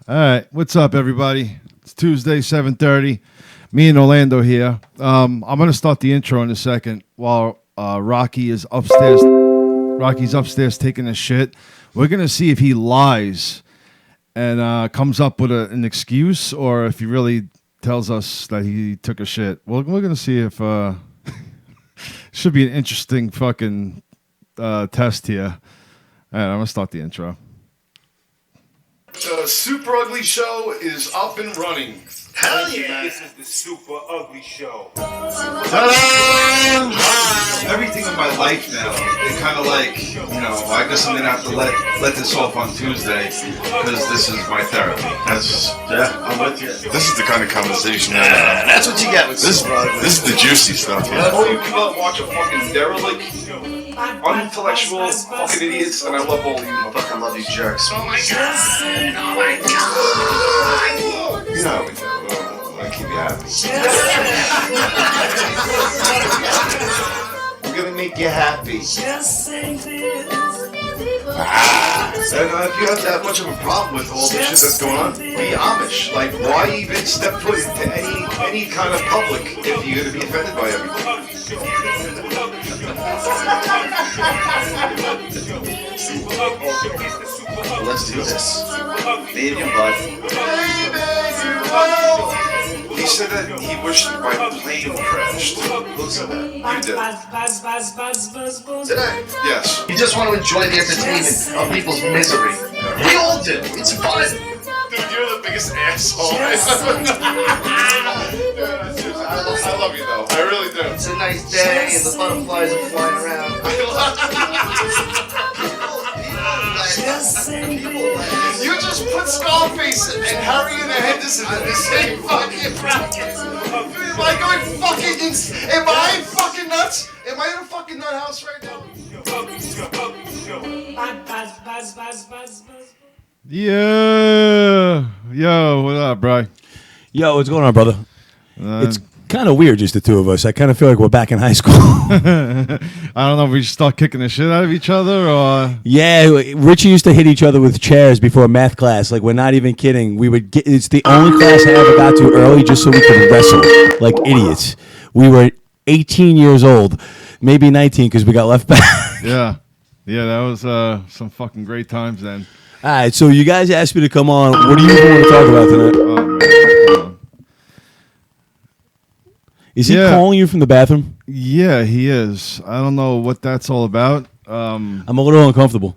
All right, what's up, everybody? It's Tuesday, 7:30. Me and Orlando here. I'm gonna start the intro in a second while Rocky is upstairs. Rocky's upstairs taking a shit. We're gonna see if he lies and comes up with an excuse, or if he really tells us that he took a shit. Well, we're gonna see if. Should be an interesting fucking test here. All right, I'm gonna start the intro. The Super Ugly Show is up and running. Hell yeah! This is the Super Ugly Show. Everything in my life now, it's kind of like, I guess I'm gonna have to let this off on Tuesday because this is my therapy. I'm with you. This is the kind of conversation That's what you get with this is the juicy stuff. Yeah. All you people that watch a fucking derelict, unintellectual fucking idiots, and I love all of you. I fucking love you jerks. Oh my god! Oh my god! You know how we do. I keep you happy. We're gonna make you happy. And if you have that much of a problem with all the shit that's going on, be Amish. Like, why even step foot into any kind of public if you're gonna be offended by everything? Let's do this. Me and your bud. He said that he wished my plane crashed. Listen to that. You did. Did I? Yes. You just want to enjoy the entertainment of people's misery. We all do. It's fun. Dude, you're the biggest asshole. I love you though. I really do. It's a nice day and the butterflies are flying around. You just put Scarface and Harry and the Henderson in the same fucking bracket. Am I going fucking am I fucking nuts? Am I in a fucking nut house right now? Yeah. Yo, what up, bro? Yo, what's going on, brother? It's kind of weird, just the two of us. I kind of feel like we're back in high school. I don't know if we should start kicking the shit out of each other or. Yeah, Richie used to hit each other with chairs before math class. Like, we're not even kidding. We would get. It's the only class I ever got to early just so we could wrestle like idiots. We were 18 years old, maybe 19 because we got left back. Yeah, that was some fucking great times then. All right, so you guys asked me to come on. What do you even want to talk about tonight? Oh, man. Is he calling you from the bathroom? Yeah, he is. I don't know what that's all about. I'm a little uncomfortable.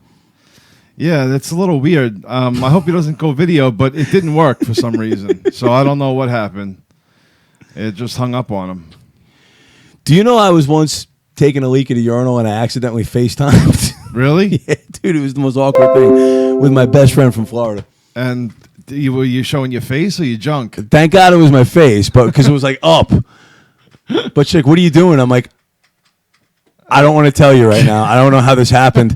Yeah, that's a little weird. I hope he doesn't go video, but it didn't work for some reason. So I don't know what happened. It just hung up on him. Do you know I was once taking a leak at a urinal and I accidentally FaceTimed? Really? Yeah, dude, it was the most awkward thing with my best friend from Florida. And were you showing your face or your junk? Thank God it was my face, but because it was like up. But she's like, "What are you doing?" I'm like, "I don't want to tell you right now. I don't know how this happened."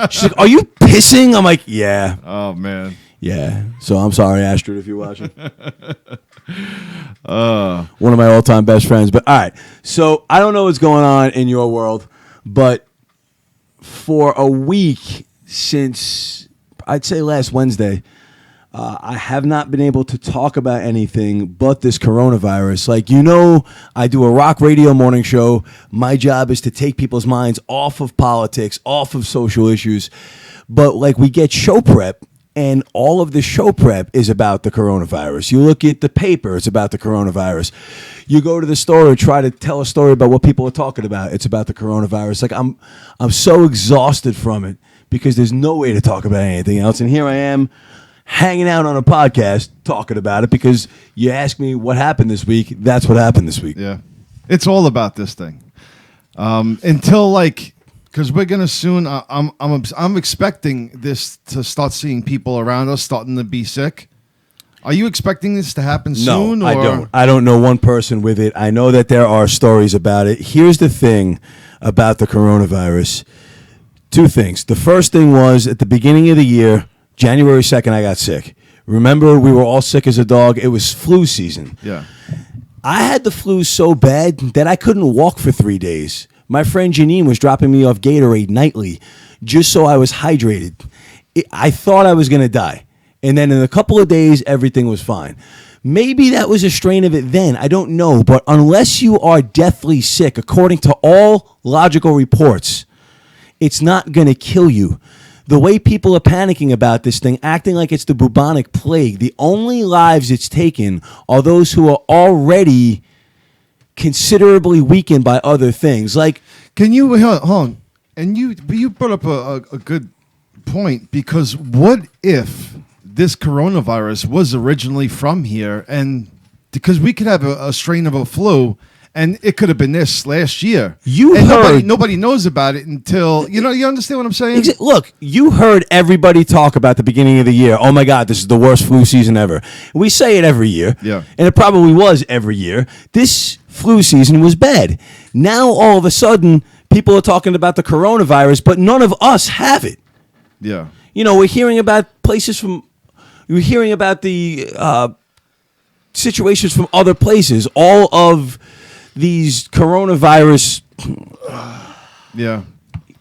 She's like, "Are you pissing?" I'm like, "Yeah." Oh, man. Yeah. So I'm sorry, Astrid, if you're watching. One of my all-time best friends. But all right. So I don't know what's going on in your world, but for a week since I'd say last Wednesday, I have not been able to talk about anything but this coronavirus. Like, I do a rock radio morning show. My job is to take people's minds off of politics, off of social issues. But, like, we get show prep, and all of the show prep is about the coronavirus. You look at the paper, it's about the coronavirus. You go to the store and try to tell a story about what people are talking about. It's about the coronavirus. Like, I'm so exhausted from it because there's no way to talk about anything else. And here I am, hanging out on a podcast talking about it because you ask me what happened this week. That's what happened this week. Yeah. It's all about this thing. Until because we're gonna soon. I'm expecting this to start seeing people around us starting to be sick. Are you expecting this to happen soon? No, I don't. I don't know one person with it. I know that there are stories about it. Here's the thing about the coronavirus. Two things. The first thing was at the beginning of the year, January 2nd, I got sick. Remember, we were all sick as a dog. It was flu season. Yeah. I had the flu so bad that I couldn't walk for 3 days. My friend Janine was dropping me off Gatorade nightly just so I was hydrated. I thought I was going to die. And then in a couple of days, everything was fine. Maybe that was a strain of it then. I don't know. But unless you are deathly sick, according to all logical reports, it's not going to kill you. The way people are panicking about this thing, acting like it's the bubonic plague, the only lives it's taken are those who are already considerably weakened by other things. Like, can you hold on? And you brought up a good point, because what if this coronavirus was originally from here, and because we could have a strain of a flu, and it could have been this last year. Nobody knows about it until you understand what I'm saying? Look, you heard everybody talk about the beginning of the year. Oh my God, this is the worst flu season ever. We say it every year. Yeah. And it probably was every year. This flu season was bad. Now all of a sudden, people are talking about the coronavirus, but none of us have it. Yeah. We're hearing about we're hearing about the situations from other places. All of these coronavirus. Yeah.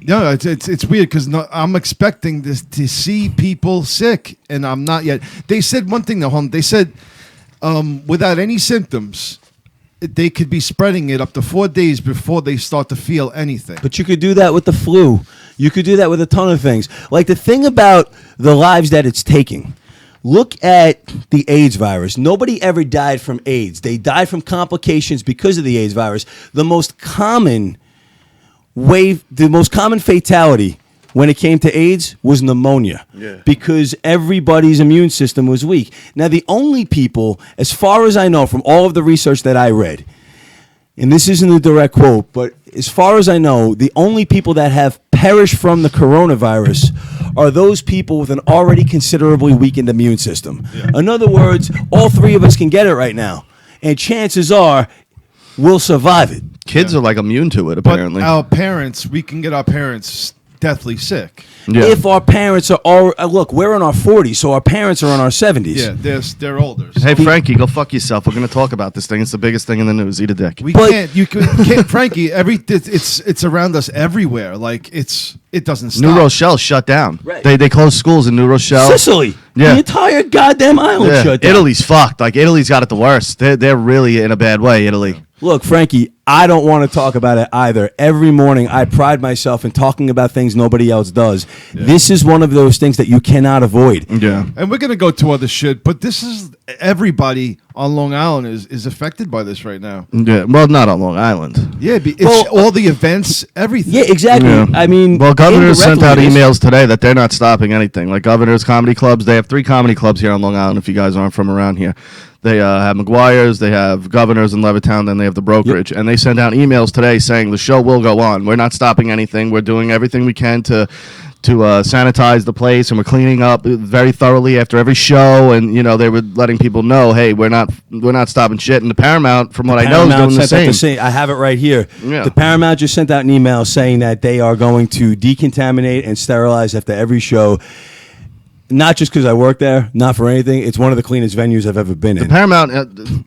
No, it's weird because I'm expecting this to see people sick, and I'm not yet. They said one thing, though. They said without any symptoms, they could be spreading it up to 4 days before they start to feel anything. But you could do that with the flu. You could do that with a ton of things. Like the thing about the lives that it's taking. Look at the AIDS virus. Nobody ever died from AIDS. They died from complications because of the AIDS virus. The most common fatality when it came to AIDS was pneumonia. Yeah. Because everybody's immune system was weak. Now, the only people, as far as I know from all of the research that I read, and this isn't a direct quote, but as far as I know, the only people that have perished from the coronavirus are those people with an already considerably weakened immune system. Yeah. In other words, all three of us can get it right now, and chances are we'll survive it. Kids are like immune to it, apparently. But our parents, we can get our parents deathly sick. Yeah. If our parents are all look, we're in our 40s, so our parents are in our 70s. Yeah, they're older. So. Hey, Frankie, go fuck yourself. We're going to talk about this thing. It's the biggest thing in the news. Eat a dick. You can't, Frankie. It's around us everywhere. Like it doesn't stop. New Rochelle shut down. Right. They closed schools in New Rochelle. Sicily. Yeah. The entire goddamn island shut down. Italy's fucked. Like Italy's got it the worst. They're really in a bad way. Italy. Look, Frankie, I don't want to talk about it either. Every morning, I pride myself in talking about things nobody else does. Yeah. This is one of those things that you cannot avoid. Yeah. And we're going to go to other shit, but this is everybody on Long Island is affected by this right now. Yeah. Well, not on Long Island. Yeah, it's all the events, everything. Yeah, exactly. Yeah. I mean, governors sent out emails today that they're not stopping anything. Like governors, comedy clubs. They have 3 comedy clubs here on Long Island, if you guys aren't from around here. They have McGuire's, they have Governors in Levittown, then they have the Brokerage. Yep. And they sent out emails today saying the show will go on. We're not stopping anything. We're doing everything we can to sanitize the place, and we're cleaning up very thoroughly after every show. And they were letting people know, hey, we're not stopping shit. And the Paramount, from what I know, is doing the same. I have it right here. Yeah. The Paramount just sent out an email saying that they are going to decontaminate and sterilize after every show. Not just because I work there, not for anything. It's one of the cleanest venues I've ever been in. The Paramount,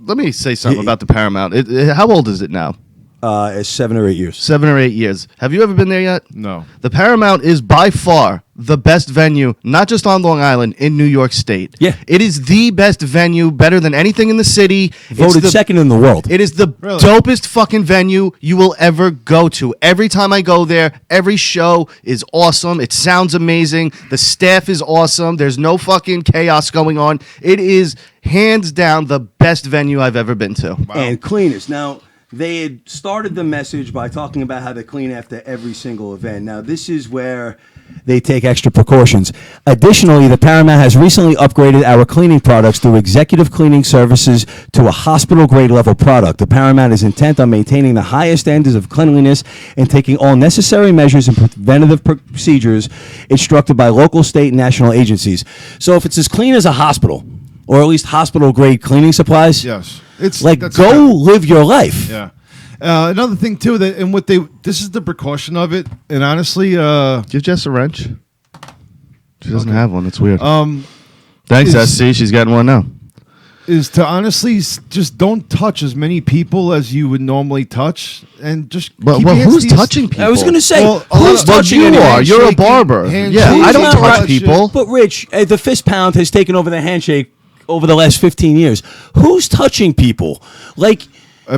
let me say something about the Paramount. How old is it now? It's 7 or 8 years. 7 or 8 years. Have you ever been there yet? No. The Paramount is by far the best venue, not just on Long Island, in New York State. Yeah. It is the best venue, better than anything in the city. Voted second in the world. It is the dopest fucking venue you will ever go to. Every time I go there, every show is awesome. It sounds amazing. The staff is awesome. There's no fucking chaos going on. It is hands down the best venue I've ever been to. Wow. And cleanest. Now, they had started the message by talking about how they clean after every single event. Now, this is where they take extra precautions. Additionally, the Paramount has recently upgraded our cleaning products through executive cleaning services to a hospital-grade level product. The Paramount is intent on maintaining the highest standards of cleanliness and taking all necessary measures and preventative procedures instructed by local, state, and national agencies. So if it's as clean as a hospital, or at least hospital-grade cleaning supplies, yes. Live your life. Yeah. Another thing too this is the precaution of it, and honestly, give Jess a wrench. She doesn't have one. It's weird. Thanks, SC. She's getting one now. is to honestly just don't touch as many people as you would normally touch, and just. But keep your hands who's to your- touching people? I was going to say, Well, who's Well, touching you anyone? are. You're a Handshaking, barber. handshaking. Yeah, I don't Who's touch not- people. But Rich, the fist pound has taken over the handshake over the last 15 years. Who's touching people? Like,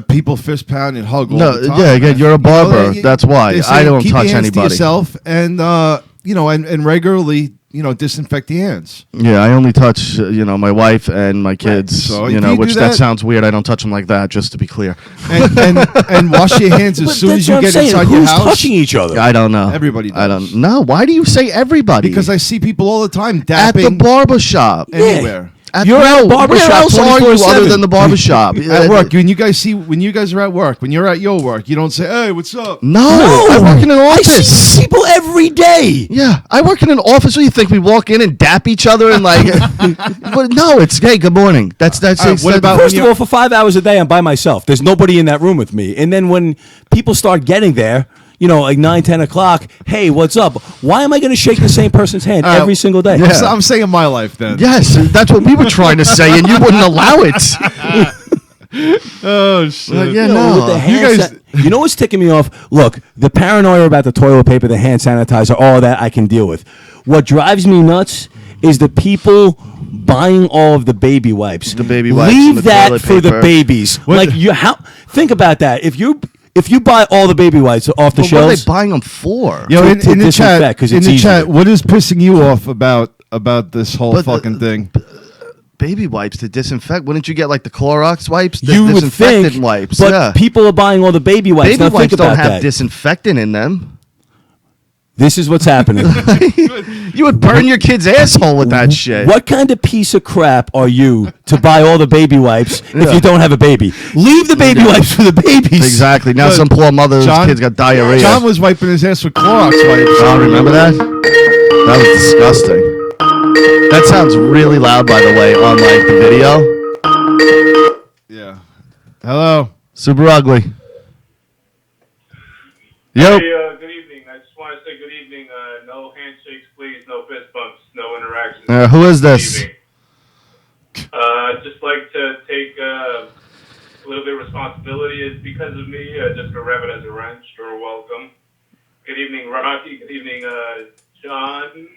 People fist pound and hug all No, the time. yeah, again, man. you're a barber. they- That's why. they say I don't keep touch your hands to anybody. yourself, and and regularly, disinfect your hands. Yeah, I only touch, my wife and my kids, So if you which do that that- sounds weird. I don't touch them like that, just to be clear. And wash your hands as but soon that's as you what I'm get saying. inside Who's your house. touching each other? I don't know. Everybody I does. don't know. Why do you say everybody? Because I see people all the time at the dapping barber shop. anywhere. You're at a barber Where shop else are you 24/7? other than the barber shop? At work, when you guys are at work, when you're at your work, you don't say, "Hey, what's up?" No, I work in an I office. see people every day. Yeah, I work in an office. What do you think? We walk in and dap each other and like? But no, it's hey, good morning. That's what about- First when of you- all, for 5 hours a day, I'm by myself. There's nobody in that room with me. And then when people start getting there, like 9, 10 o'clock, hey, what's up? Why am I going to shake the same person's hand every single day? Yeah. I'm saying my life then. Yes, that's what we were trying to say, and you wouldn't allow it. Oh shit. Yeah, You know, no. with the hand You guys- you know what's ticking me off? Look, the paranoia about the toilet paper, the hand sanitizer, all that I can deal with. What drives me nuts is the people buying all of the baby wipes. The baby wipes and Leave the that toilet for the paper. babies. Like think about that. If you buy all the baby wipes off the But what are shelves, they buying them for? Yo, to in the disinfect, chat, 'cause in it's the easier. chat, what is pissing you off about this whole But fucking thing? Baby wipes to disinfect. Wouldn't you get like the Clorox wipes? The you would disinfectant think, wipes. but yeah. people are buying all the baby wipes. Baby Now wipes think about don't have that. disinfectant in them. This is what's happening. You would burn your kid's asshole with that shit. What kind of piece of crap are you to buy all the baby wipes if you don't have a baby? Leave the baby wipes for the babies. Exactly. Now Good. some poor mother's John- kid's got diarrhea. John was wiping his ass with Clorox wipes. Oh, remember that? That was disgusting. That sounds really loud, by the way, on like the video. Yeah. Hello. Super ugly. Yep. Hey, good evening. I just want to say good evening. No handshakes, please. No fist bumps. No interactions. Who is Good this? evening. I'd just like to take a little bit of responsibility. It's because of me. Just to rev it as a wrench. You're welcome. Good evening, Rocky. Good evening, John.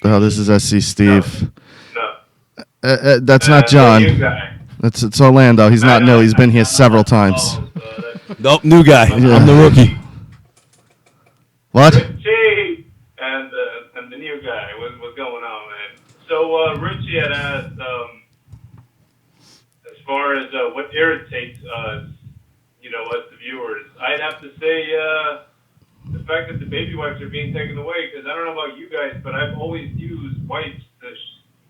Oh, this is SC Steve. No. That's not The new John. guy. It's Orlando. He's not new. He's been here several times. Nope, new guy. Yeah. I'm the rookie. What? Richie and the new guy. What's going on, man? So Richie had asked, as far as what irritates us, us the viewers. I'd have to say the fact that the baby wipes are being taken away. Because I don't know about you guys, but I've always used wipes to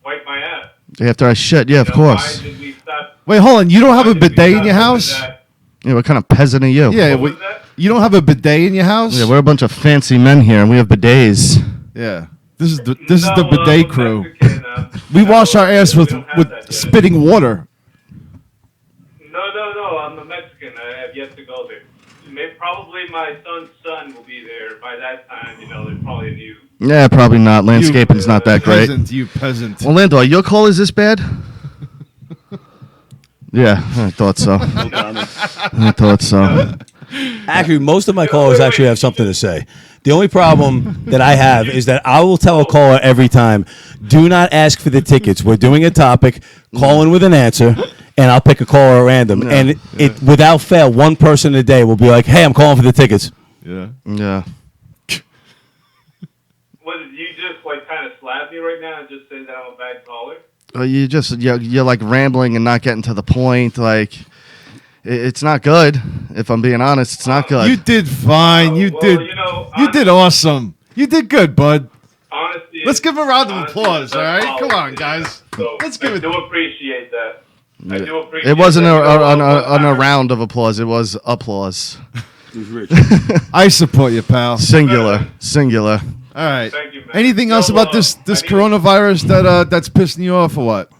wipe my ass. After I shit, yeah, of course. Why did we stop? Wait, hold on. You don't have why a did we bidet in stop your doing house? that? Yeah, what kind of peasant are you? Yeah. What was that? You don't have a bidet in your house? Yeah, we're a bunch of fancy men here, and we have bidets. Yeah. This is the No, bidet I'm crew. Mexican, We wash our ass we with don't have that yet. spitting water. No, I'm a Mexican. I have yet to go there. Probably my son's son will be there by that time. They probably knew. Yeah, probably not. Landscaping's not that great. Peasant, you peasant. Orlando, your call is this bad? Yeah, I thought so. I thought so. Actually, most of my callers actually have something to say. The only problem that I have is that I will tell a caller every time, do not ask for the tickets. We're doing a topic, call in with an answer, and I'll pick a caller at random. And it without fail, one person a day will be like, hey, I'm calling for the tickets. Yeah. Yeah. What did you just kind of slap me right now and just say that I'm a bad caller? You're like rambling and not getting to the point. Like, it's not good. If I'm being honest, it's not good. You did fine. You Well, did. you know, You did awesome. You did good, bud. Honestly, Let's give a round of honestly, applause, it's all right? not Come on, policy. guys. So Let's give I it- do appreciate that. I do appreciate It wasn't that. a round of applause. It was applause. I support you, pal. Singular. All right. Thank you, man. Anything else So, about this I need- coronavirus that's pissing you off or what?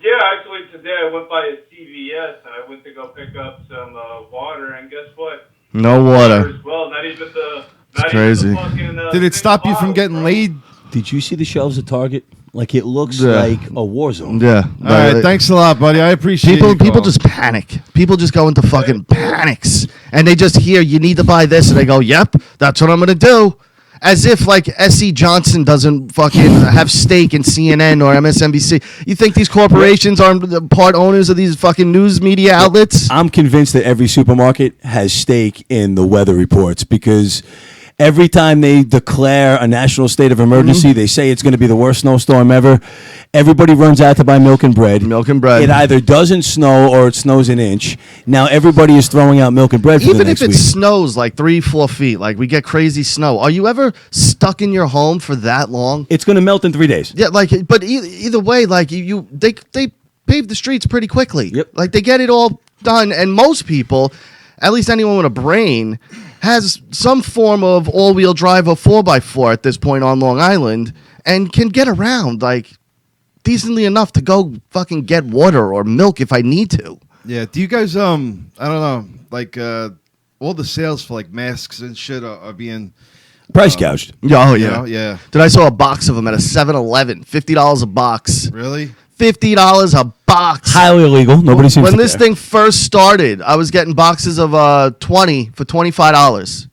Yeah, actually today I went by a CVS and I went to go pick up some water, and guess what? No water. As well, not even the. It's crazy. Fucking, Did it stop you from bottle, getting bro. laid? Did you see the shelves at Target Like it looks Yeah. like a war zone. Yeah. All right, thanks a lot, buddy. I appreciate People you calling. just panic. People just go into fucking panics, and they just hear you need to buy this, and they go, "Yep, that's what I'm gonna do." As if like S.C. Johnson doesn't fucking have stake in CNN or MSNBC. You think these corporations aren't part owners of these fucking news media outlets? I'm convinced that every supermarket has stake in the weather reports because every time they declare a national state of emergency, they say it's going to be the worst snowstorm ever. Everybody runs out to buy milk and bread. Milk and bread. It either doesn't snow or it snows an inch. Now everybody is throwing out milk and bread for Even the if next it week. snows like 3-4 feet, like we get crazy snow, are you ever stuck in your home for that long? It's going to melt in 3 days. Yeah, like, but either way, like they pave the streets pretty quickly. Yep. Like they get it all done, and most people, at least anyone with a brain, has some form of all-wheel drive or 4x4 at this point on Long Island, and can get around like decently enough to go fucking get water or milk if I need to. Yeah. Do you guys I don't know, like all the sales for like masks and shit are being Price gouged. Oh you yeah, know, yeah. Dude, I saw a box of them at a 7-Eleven, $50 a box. Really? $50 a box. Highly illegal. Nobody seems When to this care. thing first started, I was getting boxes of 20 for $25.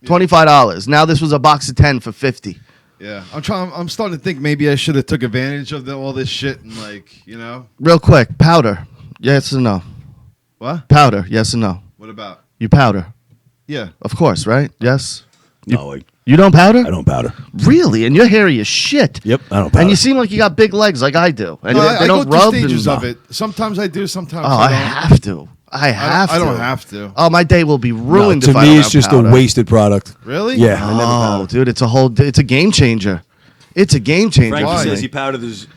$25. Now this was a box of 10 for 50. Yeah. I'm starting to think maybe I should have took advantage of all this shit and like, you know. Real quick, powder. Yes or no? What? Powder. Yes or no? What about? You powder. Yeah. Of course, right? Yes. No, You don't powder? I don't powder. Really? And you're hairy as shit. Yep, I don't powder. And you seem like you got big legs like I do. And No, they I go don't through rub. stages and, of it. Sometimes I do, sometimes Oh, I I don't. have to. I have to. I don't have to. Oh, my day will be No, ruined to if I me, don't it's have just powder. a wasted product. Really? Yeah, I never Oh, powder. dude, it's a game changer. It's a game changer. Frankie Why? says he powders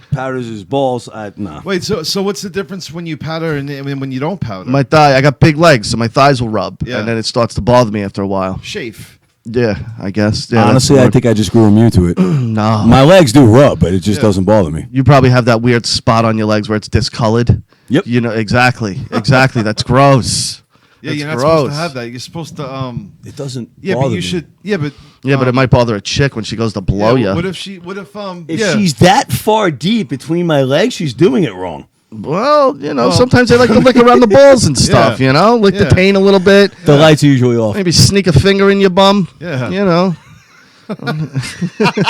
his balls. No. Wait, so what's the difference when you powder and when you don't powder? My thigh, I got big legs, so my thighs will rub, Yeah. and then it starts to bother me after a while. shave. Yeah, I guess. Yeah, Honestly, that's I think I just grew immune to it. no. My legs do rub, but it just Yeah. doesn't bother me. You probably have that weird spot on your legs where it's discolored. Yep. You know exactly. That's gross. Yeah, That's you're not gross. supposed to have that. You're supposed to It doesn't. Yeah, bother but you me. should. Yeah, but Yeah, but it might bother a chick when she goes to blow yeah, you. What if she? What if If yeah. she's that far deep between my legs, she's doing it wrong. Well, Well- sometimes they like to lick around the balls and stuff. Yeah. Lick the Yeah. taint a little bit. The lights are usually off. Maybe sneak a finger in your bum. Yeah.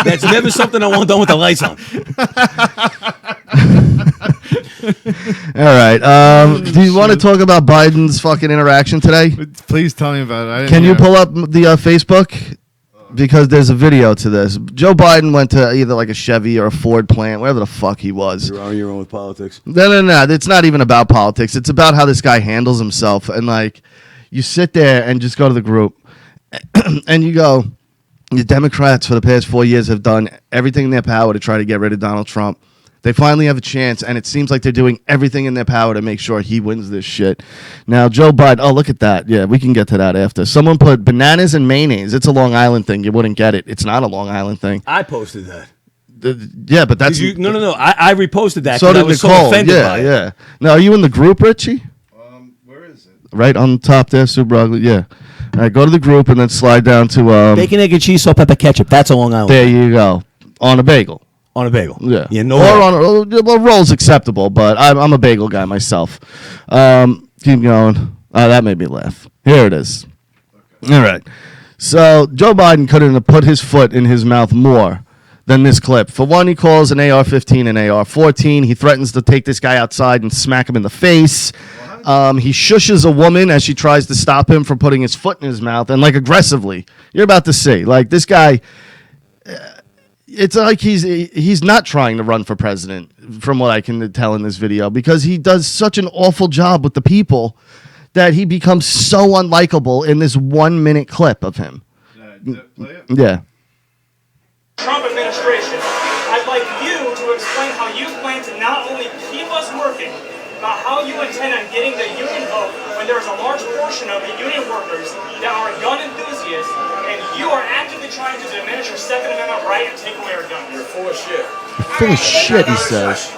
That's never something I want done with the lights on. All right. Do you want to talk about Biden's fucking interaction today? Please tell me about it. I didn't Can you hear. pull up the Facebook? Because there's a video to this. Joe Biden went to either like a Chevy or a Ford plant, wherever the fuck he was. You're on your own with politics. No. It's not even about politics. It's about how this guy handles himself. And like, you sit there and just go to the group and you go, the Democrats for the past 4 years have done everything in their power to try to get rid of Donald Trump. They finally have a chance, and it seems like they're doing everything in their power to make sure he wins this shit. Now, Joe Biden, oh, look at that. Yeah, we can get to that after. Someone put bananas and mayonnaise. It's a Long Island thing. You wouldn't get it. It's not a Long Island thing. I posted that. Yeah, but that's... No. I reposted that. So 'cause I did was Nicole. so offended Yeah, by it. yeah. Now, are you in the group, Richie? Where is it? Right on top there, Super Ugly. Yeah. All right, go to the group and then slide down to... Bacon, egg, and cheese, salt, pepper, ketchup. That's a Long Island. There you go. On a bagel. On a bagel. Yeah. Yeah, no. Or on a roll's acceptable, but I'm a bagel guy myself. Keep going. That made me laugh. Here it is. All right. So Joe Biden couldn't have put his foot in his mouth more than this clip. For one, he calls an AR-15 an AR-14. He threatens to take this guy outside and smack him in the face. He shushes a woman as she tries to stop him from putting his foot in his mouth, and like aggressively. You're about to see. Like this guy... It's like he's not trying to run for president, from what I can tell in this video, because he does such an awful job with the people that he becomes so unlikable in this 1 minute clip of him. Yeah. Trump administration, I'd like you to explain how you plan to not only keep us working, but how you intend on getting the union vote when there is a large portion of the union workers that are gun enthusiasts, and you are actively trying to diminish your Second Amendment right and take away our guns. You're full of shit. Full of shit, he says.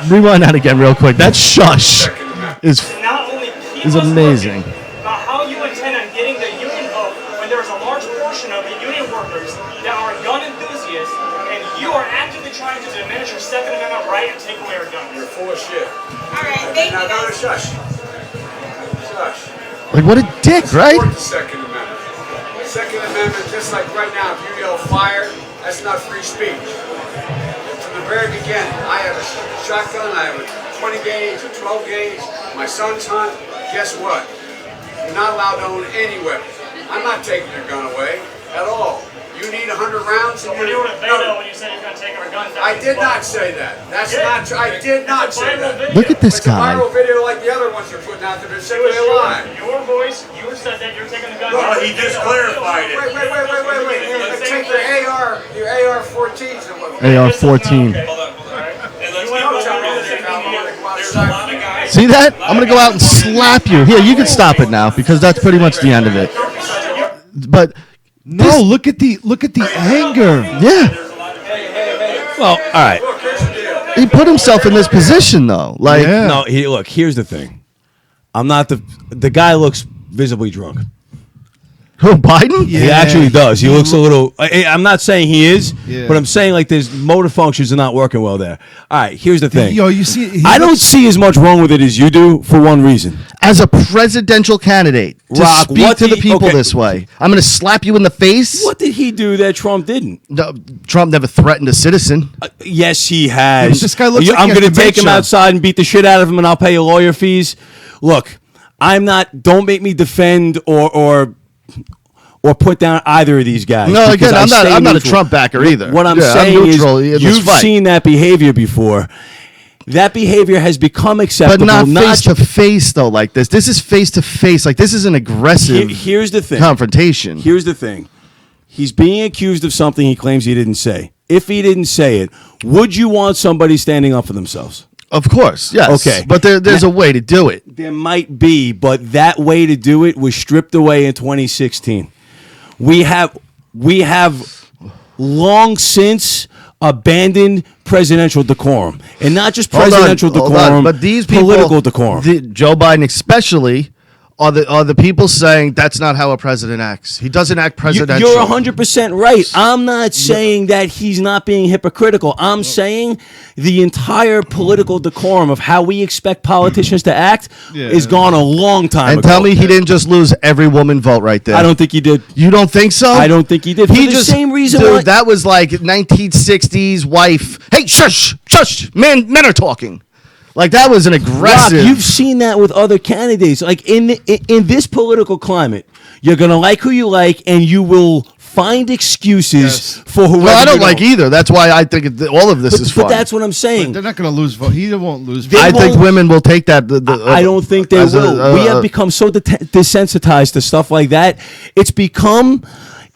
Rewind that again real quick. That shush is Not only keep is us amazing. working, but how you intend on getting the union vote when there is a large portion of the union workers that are gun enthusiasts, and you are actively guy and take away our guns. You're full of shit. All right, thank Now you go to guys. shush. Shush. Like, what a dick, right? Support the Second Amendment. The Second Amendment, just like right now, if you yell fire, that's not free speech. From the very beginning, I have a shotgun, I have a 20 gauge, a 12 gauge, my son's hunt. Guess what? You're not allowed to own any weapon. I'm not taking your gun away at all. You need 100 rounds. So we're doing a veto when you say you're going to take our guns back. I did not say that. That's not true. I did not say that. Look at this It's a guy. viral video like the other ones you're putting out there. It's It simply was a lie. your voice. You said that you're taking the guns. Well, he just clarified it. Wait. Let's take your AR-14s and what? AR-14. See that? I'm gonna go out and slap you. Here, you can stop it now because that's pretty much the end of it. But No, look at the anger. yeah, Well, all right. he put himself in this position though. Like, Yeah. No, look. Here's the thing. I'm not the guy looks visibly drunk. who, Biden? He actually does. He looks a little. I'm not saying he is, Yeah. but I'm saying like his motor functions are not working well there. All right, here's the thing. Yo, you see, I don't see as much wrong with it as you do for one reason. As a presidential candidate, to Rock, speak what to the did- people okay. this way, I'm gonna slap you in the face. What did he do that Trump didn't? No, Trump never threatened a citizen. Yes, he has. This guy looks like I'm he has going to take him dementia. outside and beat the shit out of him, and I'll pay you lawyer fees. Look, I'm not. Don't make me defend or put down either of these guys. No, because again, I I'm stay not a neutral. Trump backer either. What I'm Yeah, I'm saying neutral in is, this you've fight. seen that behavior before. That behavior has become But acceptable. not face to face though, like this. This is face to face. Like, this is an aggressive Here's the thing. confrontation. Here's the thing. He's being accused of something he claims he didn't say. If he didn't say it, would you want somebody standing up for themselves? Of course, yes. Okay. But there's a way to do it. There might be, but that way to do it was stripped away in 2016. We have long since abandoned presidential decorum, and not just presidential Hold on, decorum, but these people, political decorum. Joe Biden especially, are the people saying that's not how a president acts. He doesn't act presidential. You're 100% right. I'm not saying that he's not being hypocritical. I'm saying the entire political decorum of how we expect politicians to act is gone a long time And ago. tell me he didn't just lose every woman vote right there. I don't think he did. You don't think so? I don't think he did. For the same reason Dude, why- that was like 1960s wife. Hey, shush, shush. Men are talking. Like, that was an Rock, aggressive. you've seen that with other candidates. Like in this political climate, you're gonna like who you like, and you will find excuses for whoever. Well, I don't you like either. That's why I think all of this is But fine. that's what I'm saying. They're not going to lose vote. He won't lose They vote. I think won't- women will take that. I don't think they as a- will. We have become so desensitized to stuff like that. It's become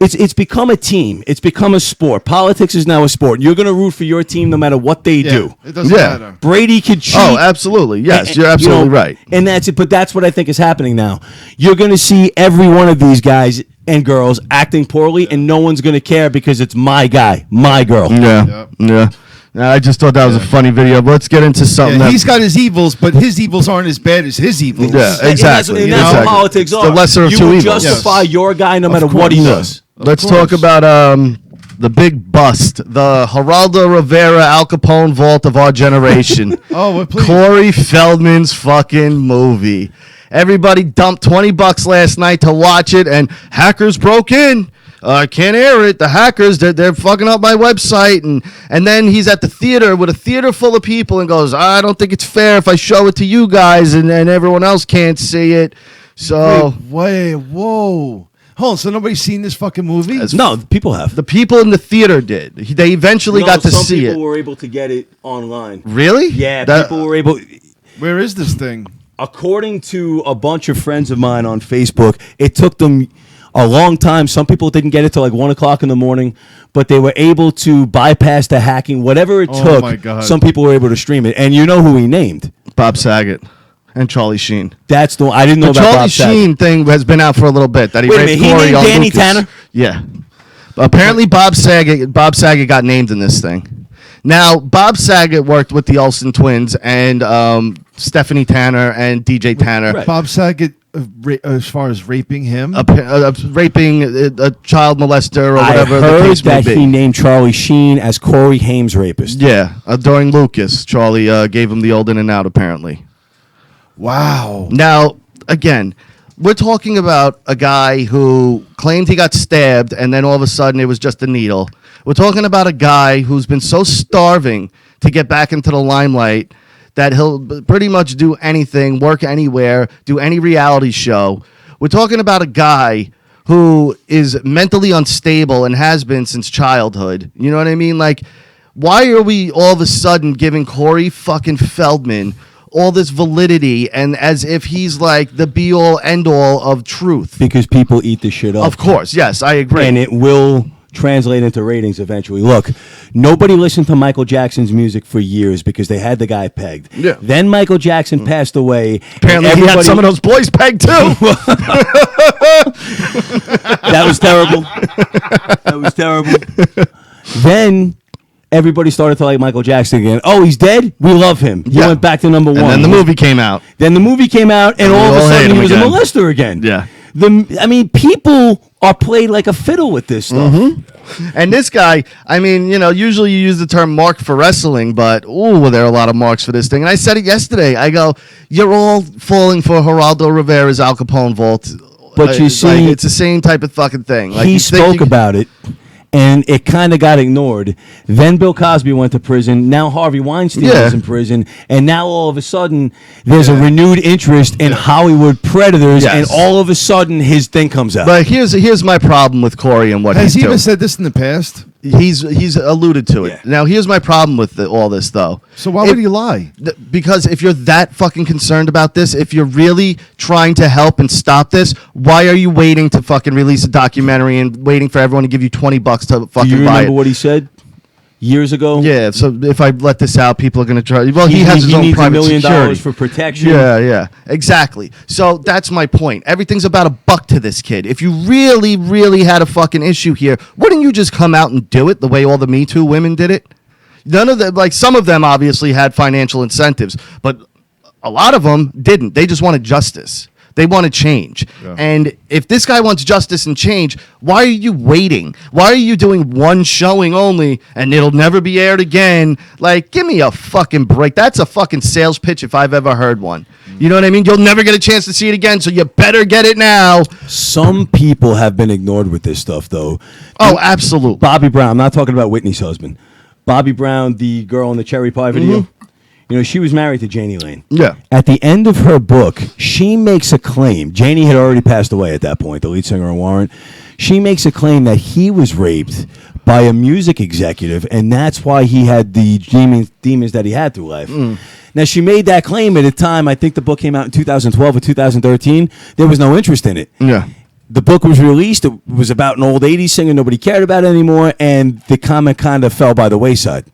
a team. It's become a sport. Politics is now a sport. You're going to root for your team no matter what they do. It doesn't matter. Brady could cheat. Oh, absolutely. Yes, And- you're absolutely right. And that's it. But that's what I think is happening now. You're going to see every one of these guys and girls acting poorly, and no one's going to care because it's my guy, my girl. Yeah. I just thought that was a funny video. But let's get into something. He's got his evils, but his evils aren't as bad as his evils. Yeah, exactly. And that's exactly. what politics It's are. the lesser of you two will evils. justify your guy no matter Of what he course. does. Let's Of talk course. about the big bust, the Geraldo Rivera Al Capone vault of our generation. Oh, well, please. Corey Feldman's fucking movie. Everybody dumped $20 last night to watch it, and hackers broke in. I can't air it. The hackers, they're fucking up my website. And then he's at the theater with a theater full of people and goes, I don't think it's fair if I show it to you guys and everyone else can't see it. So Whoa. Hold on, so nobody's seen this fucking movie? No, people have. the people in the theater did. They eventually got to some see people it. were able to get it online. Really? Yeah, That- people were able. Where is this thing? According to a bunch of friends of mine on Facebook, it took them a long time. Some people didn't get it till like 1 o'clock in the morning, but they were able to bypass the hacking. Whatever it Oh took, my God. some people were able to stream it. And you know who he named? Bob Saget and Charlie Sheen. That's the I didn't know The about Charlie Bob Saget. Sheen thing has been out for a little bit. That he Wait a raped minute, he Corey named on Danny Lucas. Tanner? Yeah. Apparently, Bob Saget got named in this thing. Now, Bob Saget worked with the Olsen twins and Stephanie Tanner and DJ Tanner. Right. Bob Saget as far as raping him? Raping a child molester or whatever I the heard case may that be. he named Charlie Sheen as Corey Haim's rapist. Yeah, during Lucas, Charlie gave him the old in and out, apparently. Wow. Now, again, we're talking about a guy who claimed he got stabbed and then all of a sudden it was just a needle. We're talking about a guy who's been so starving to get back into the limelight that he'll pretty much do anything, work anywhere, do any reality show. We're talking about a guy who is mentally unstable and has been since childhood. You know what I mean? Like, why are we all of a sudden giving Corey fucking Feldman all this validity and as if he's like the be all end all of truth? Because people eat this shit up. Of course, yes, I agree. And it will translate into ratings eventually. Look, nobody listened to Michael Jackson's music for years because they had the guy pegged. Yeah. Then Michael Jackson passed away. Apparently he had some of those boys pegged too. That was terrible. That was terrible. Then everybody started to like Michael Jackson again. Oh, he's dead? We love him. He went back to number one. And then the movie came out. Then the movie came out, and all of a sudden he was a molester again. Yeah. I mean, people are played like a fiddle with this stuff. And this guy, I mean, you know, usually you use the term mark for wrestling, but ooh, there are a lot of marks for this thing. And I said it yesterday. I go, you're all falling for Geraldo Rivera's Al Capone vault. But you It's see, like, it's the same type of fucking thing. Like, he you think spoke about it, and it kind of got ignored. Then Bill Cosby went to prison. Now Harvey Weinstein is in prison. And now all of a sudden, there's a renewed interest in Hollywood predators, and all of a sudden, his thing comes out. But here's my problem with Corey and what Has he's he doing. ever said this in the past? He's alluded to it. Now, here's my problem with all this, though. So why would he lie? Because if you're that fucking concerned about this, if you're really trying to help and stop this, why are you waiting to fucking release a documentary and waiting for everyone to give you $20 to fucking Do you buy remember it? what he said years ago? Yeah, so if I let this out, people are going to try. Well, he has his own needs private $1 million security for protection. Yeah, exactly. So that's my point. Everything's about $1 to this kid. If you really, really had a fucking issue here, wouldn't you just come out and do it the way all the Me Too women did it? None of them, like some of them obviously had financial incentives, but a lot of them didn't. They just wanted justice. They want to change. Yeah. And if this guy wants justice and change, why are you waiting? Why are you doing one showing only and it'll never be aired again? Like, give me a fucking break. That's a fucking sales pitch if I've ever heard one. You know what I mean? You'll never get a chance to see it again, so you better get it now. Some people have been ignored with this stuff, though. Oh, absolutely. Bobby Brown. I'm not talking about Whitney's husband. Bobby Brown, the girl in the cherry pie video. You know, she was married to Janie Lane. Yeah. At the end of her book, she makes a claim. Janie had already passed away at that point, the lead singer of Warrant. She makes a claim that he was raped by a music executive, and that's why he had the demons that he had through life. Now, she made that claim at a time, I think the book came out in 2012 or 2013. There was no interest in it. Yeah. The book was released. It was about an old 80s singer. Nobody cared about it anymore, and the comment kind of fell by the wayside.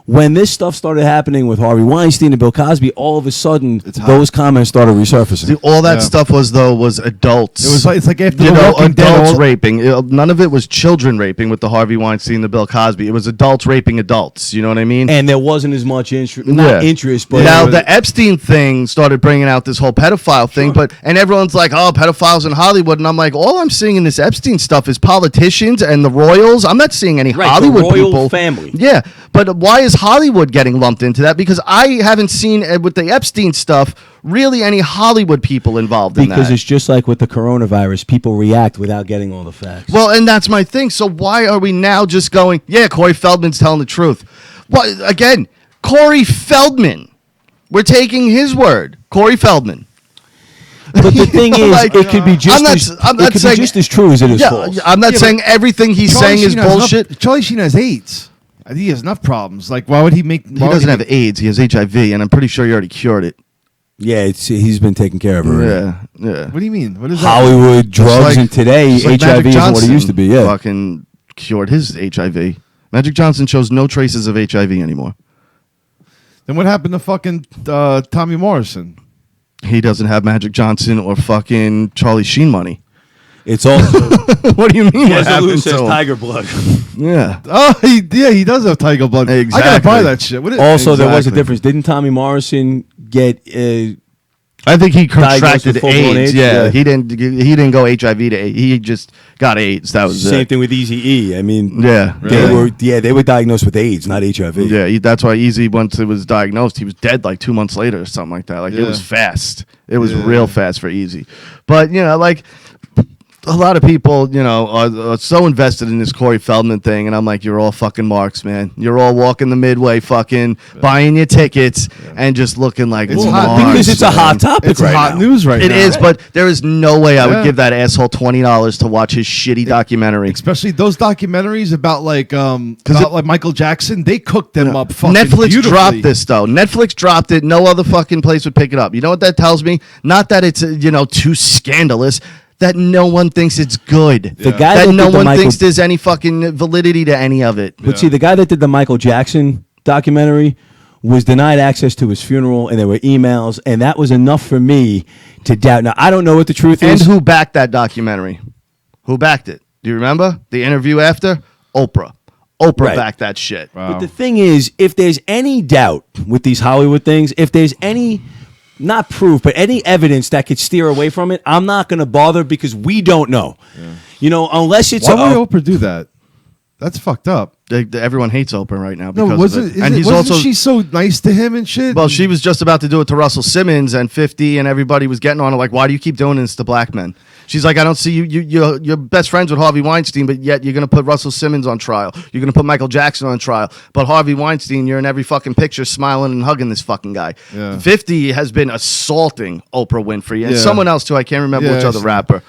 When this stuff started happening with Harvey Weinstein and Bill Cosby, all of a sudden, those comments started resurfacing. See, all that stuff was adults. It was like, it's like after you the know, Walking Dead, adults all- raping. None of it was children raping with the Harvey Weinstein, the Bill Cosby. It was adults raping adults. You know what I mean? And there wasn't as much interest, but now the Epstein thing started bringing out this whole pedophile thing, and everyone's like, "Oh, pedophiles in Hollywood," and I'm like, all I'm seeing in this Epstein stuff is politicians and the royals. I'm not seeing any Hollywood the royal people. family. Yeah, but why is Hollywood getting lumped into that? Because I haven't seen with the Epstein stuff really any Hollywood people involved in that. Because it's just like with the coronavirus, people react without getting all the facts. Well, and that's my thing. So why are we now just going, yeah, Corey Feldman's telling the truth? Well, again, Corey Feldman. We're taking his word. Corey Feldman. But the thing is, Like, it could be just as true as it is false. I'm not saying everything he's Charlie saying is Sheen has bullshit. enough- Charlie Sheen has AIDS. I think he has enough problems. Like, why would he make? He doesn't have AIDS. He has HIV, and I'm pretty sure he already cured it. Yeah, he's been taken care of already. Yeah. What do you mean? What is that? Hollywood drugs, Just and today just like HIV Magic isn't what it Johnson used to be. Yeah, fucking cured his HIV. Magic Johnson shows no traces of HIV anymore. Then what happened to fucking Tommy Morrison? He doesn't have Magic Johnson or fucking Charlie Sheen money. it's also What do you mean? What As Lou happened says, to him? tiger blood. Yeah. Oh, he does have tiger blood. I gotta Exactly. buy that shit. What is, Also, there was a Exactly. difference. Didn't Tommy Morrison get I think he Diagnosed contracted with full-blown AIDS. AIDS? Yeah, Yeah. he didn't go HIV to AIDS. He just got AIDS. That was Same it. thing with Eazy-E. I mean, Yeah, they were diagnosed with AIDS, not HIV. Yeah, that's why Easy, once it was diagnosed, he was dead like 2 months later or something like that. Like it Yeah. was fast. It was real fast for Easy. But like a lot of people, are so invested in this Corey Feldman thing, and I'm like, you're all fucking marks, man. You're all walking the midway, fucking buying your tickets, and just looking like It's marks, hot because it's a hot man. topic It's right hot now. news right now. It is, but there is no way I Yeah. would give that asshole $20 to watch his shitty documentary. Especially those documentaries about like Michael Jackson. They cooked them up fucking Netflix beautifully. dropped this though. Netflix dropped it. No other fucking place would pick it up. You know what that tells me? Not that it's too scandalous. That no one thinks it's good. The guy that that no did the one Michael- thinks there's any fucking validity to any of it. But see, the guy that did the Michael Jackson documentary was denied access to his funeral, and there were emails, and that was enough for me to doubt. Now, I don't know what the truth And is. who backed that documentary? Who backed it? Do you remember the interview after? Oprah. Oprah Right. backed that shit. But the thing is, if there's any doubt with these Hollywood things, if there's any, not proof, but any evidence that could steer away from it, I'm not going to bother because we don't know. Unless it's Why would Oprah do that? That's fucked up. Everyone hates Oprah right now No, because wasn't of it. And he's wasn't also she so nice to him and shit? Well, she was just about to do it to Russell Simmons and 50, and everybody was getting on her like, why do you keep doing this to black men? She's like, I don't see you're best friends with Harvey Weinstein, but yet you're going to put Russell Simmons on trial. You're going to put Michael Jackson on trial. But Harvey Weinstein, you're in every fucking picture smiling and hugging this fucking guy. Yeah. 50 has been assaulting Oprah Winfrey and Yeah. someone else too. I can't remember Yeah, which I other see. rapper.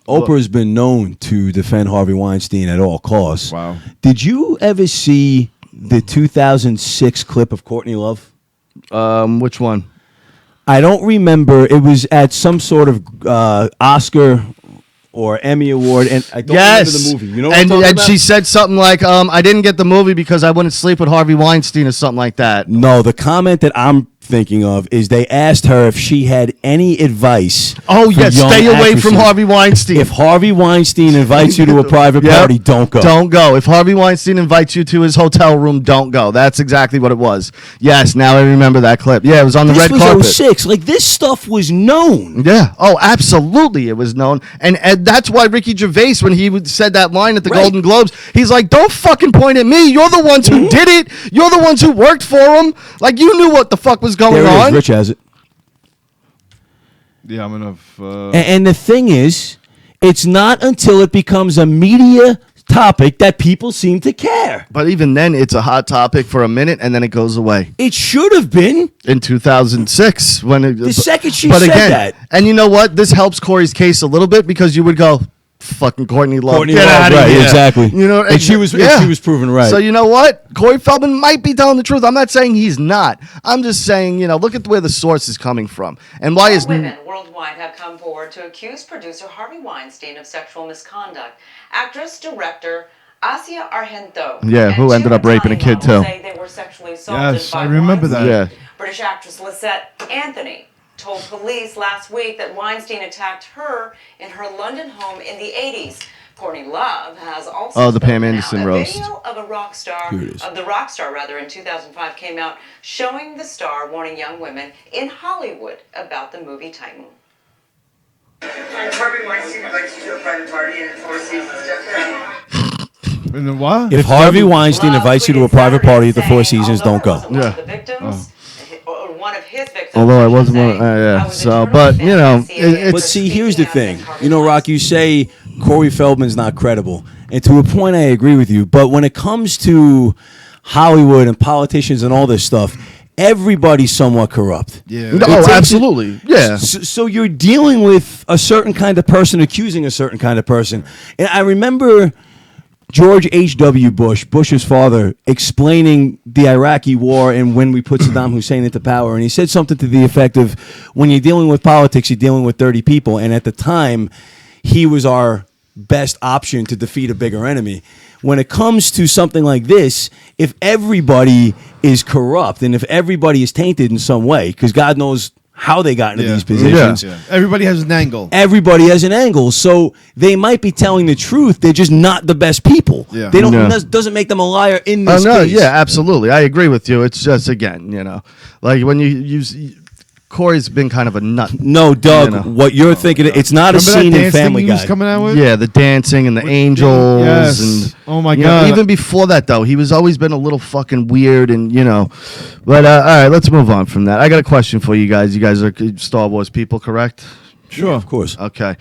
Oprah's been known to defend Harvey Weinstein at all costs. Wow. Did you ever see the 2006 clip of Courtney Love? Which one? I don't remember. It was at some sort of Oscar or Emmy award, and I don't remember the movie. You know what I'm talking and about? she said something like, I didn't get the movie because I wouldn't sleep with Harvey Weinstein or something like that. No, the comment that I'm thinking of is they asked her if she had any advice. Oh, for yes, young stay away from actresses. Harvey Weinstein. If Harvey Weinstein invites you to a private Yep. party, don't go. Don't go. If Harvey Weinstein invites you to his hotel room, don't go. That's exactly what it was. Yes, now I remember that clip. Yeah, it was on the This red was carpet. 06. Like, this stuff was known. Yeah. Oh, absolutely, it was known, and that's why Ricky Gervais, when he said that line at the Right. Golden Globes, he's like, "Don't fucking point at me. You're the ones who did it. You're the ones who worked for him. Like you knew what the fuck was going There it is. on." Rich has it. Yeah, I'm gonna. And the thing is, it's not until it becomes a media topic that people seem to care. But even then, it's a hot topic for a minute, and then it goes away. It should have been. In 2006, when it, The second she but said again, that. and you know what? This helps Corey's case a little bit because you would go, "Fucking Courtney Love, Courtney get Love, outta right, here." exactly. You know, And she was proven right. So you know what? Corey Feldman might be telling the truth. I'm not saying he's not. I'm just saying, look at where the source is coming from, and why is Women worldwide have come forward to accuse producer Harvey Weinstein of sexual misconduct. Actress, director Asia Argento. Yeah, and who two ended up raping a Italian kid, models too. say they were sexually assaulted Yes, by I remember Weinstein. that. Yeah. British actress Lisette Anthony told police last week that Weinstein attacked her in her London home in the 80s. Courtney Love has also Oh, the Pam spoken Anderson out. roast. A video of a rock star, Here it is. of the rock star rather, in 2005 came out showing the star warning young women in Hollywood about the movie Titan. Harvey Weinstein invites you to a private party and it Four Seasons downtown. And then what? If Harvey Weinstein invites you to a private party at the Four Seasons, don't go. Yeah. The victims, or one of his victims. Although I should wasn't say, one, yeah. I was So, eternally but fan of the CIA But for see, here's the speaking thing. out against You know, Harvey Rock, you say Corey Feldman's not credible. And to a point, I agree with you. But when it comes to Hollywood and politicians and all this stuff, everybody's somewhat corrupt. Yeah. No, It takes it- absolutely. Yeah. So you're dealing with a certain kind of person accusing a certain kind of person. And I remember George H.W. Bush, Bush's father, explaining the Iraqi war and when we put Saddam Hussein into power. And he said something to the effect of, when you're dealing with politics, you're dealing with 30 people. And at the time, he was our best option to defeat a bigger enemy. When it comes to something like this, if everybody is corrupt and if everybody is tainted in some way, because God knows how they got into these positions. Yeah. Everybody has an angle. Everybody has an angle, so they might be telling the truth. They're just not the best people. Yeah. They don't Yeah. doesn't make them a liar in Oh this no, case. yeah, absolutely. I agree with you. It's just again, like when you use Corey's been kind of a nut. No, Doug, You know. what you're thinking, it's not Remember a that scene in dance thing Family he was Guy. coming out with? Yeah, the dancing and the angels. Yes. And, Oh, my you know, God. even before that, though, he was always been a little fucking weird and, you know. But, all right, let's move on from that. I got a question for you guys. You guys are Star Wars people, correct? Sure. Of course. Okay.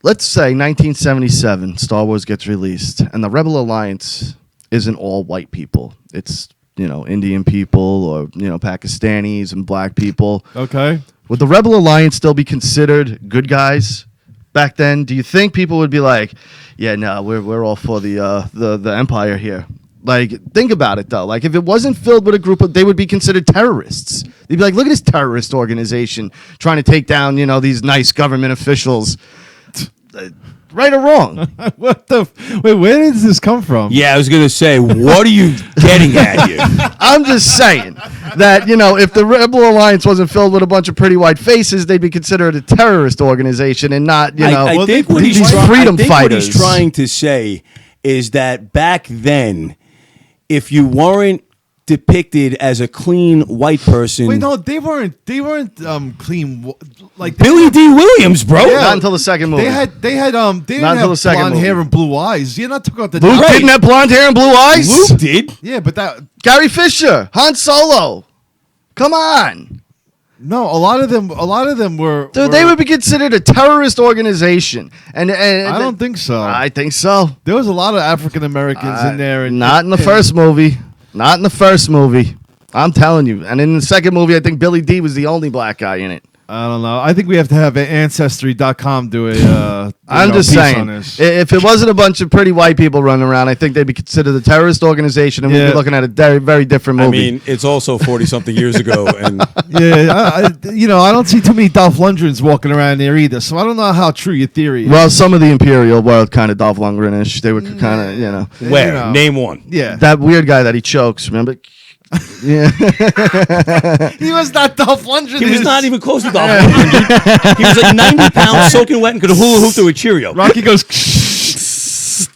Let's say 1977, Star Wars gets released, and the Rebel Alliance isn't all white people. It's, you know, Indian people or, you know, Pakistanis and black people. Okay. Would the Rebel Alliance still be considered good guys back then? Do you think people would be like, yeah, no, we're all for the Empire here? Like, think about it, though. Like, if it wasn't filled with a group of, they would be considered terrorists. They'd be like, look at this terrorist organization trying to take down, you know, these nice government officials. Right or wrong? What the? Wait, where does this come from? Yeah, I was going to say, what are you getting at here? I'm just saying that, you know, if the Rebel Alliance wasn't filled with a bunch of pretty white faces, they'd be considered a terrorist organization and not, you know, I think what these he's freedom I think fighters. what he's trying to say is that back then, if you weren't depicted as a clean white person, Wait, no, they weren't clean. Like Billy D. Williams, bro. Not until the second movie. They didn't Not until the have second blonde movie. hair and blue eyes. You're not talking about the Luke Right. didn't have blonde hair and blue eyes? Luke did. Yeah, but that Gary Fisher, Han Solo. Come on. no, a lot of them were. Dude, they would be considered a terrorist organization. And I don't think so. I think so. There was a lot of African Americans in there. And, Not in the and- first movie. Not in the first movie. I'm telling you. And in the second movie, I think Billy D was the only black guy in it. I don't know. I think we have to have Ancestry.com do a. I'm just piece saying, on this. if it wasn't a bunch of pretty white people running around, I think they'd be considered a terrorist organization, and we'd Yeah. be looking at a very, very different I movie. mean, it's also 40-something years ago, and Yeah, I don't see too many Dolph Lundgrens walking around there either. So I don't know how true your theory is. well, some of the Imperial were kind of Dolph Lundgren-ish. They were kind of, you know, where? You know. Name one. Yeah, that weird guy that he chokes. Remember? Yeah. he was not Dolph Lundgren. He was not even close to Dolph Lundgren, dude. He was like 90 pounds, soaking wet, and could hula hoop through a Cheerio. Rocky goes.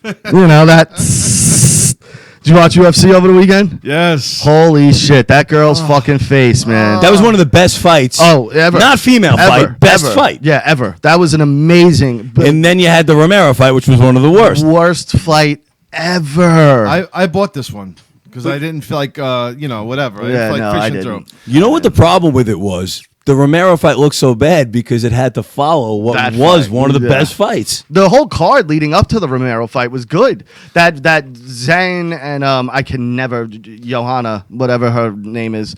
You know that. Did you watch UFC over the weekend? Yes. Holy shit, that girl's fucking face, man. That was one of the best fights. Oh, ever. Not female Ever, fight, best ever. fight. Yeah, ever. That was an amazing, And then you had the Romero fight, which was one of the worst. worst fight ever. I bought this one because I didn't feel like whatever. I Yeah, didn't feel no, like I fishing didn't. through. You know what the problem with it was? The Romero fight looked so bad because it had to follow what That was fight, one of the yeah. best fights. The whole card leading up to the Romero fight was good. That Zhang and I can never Johanna, whatever her name is.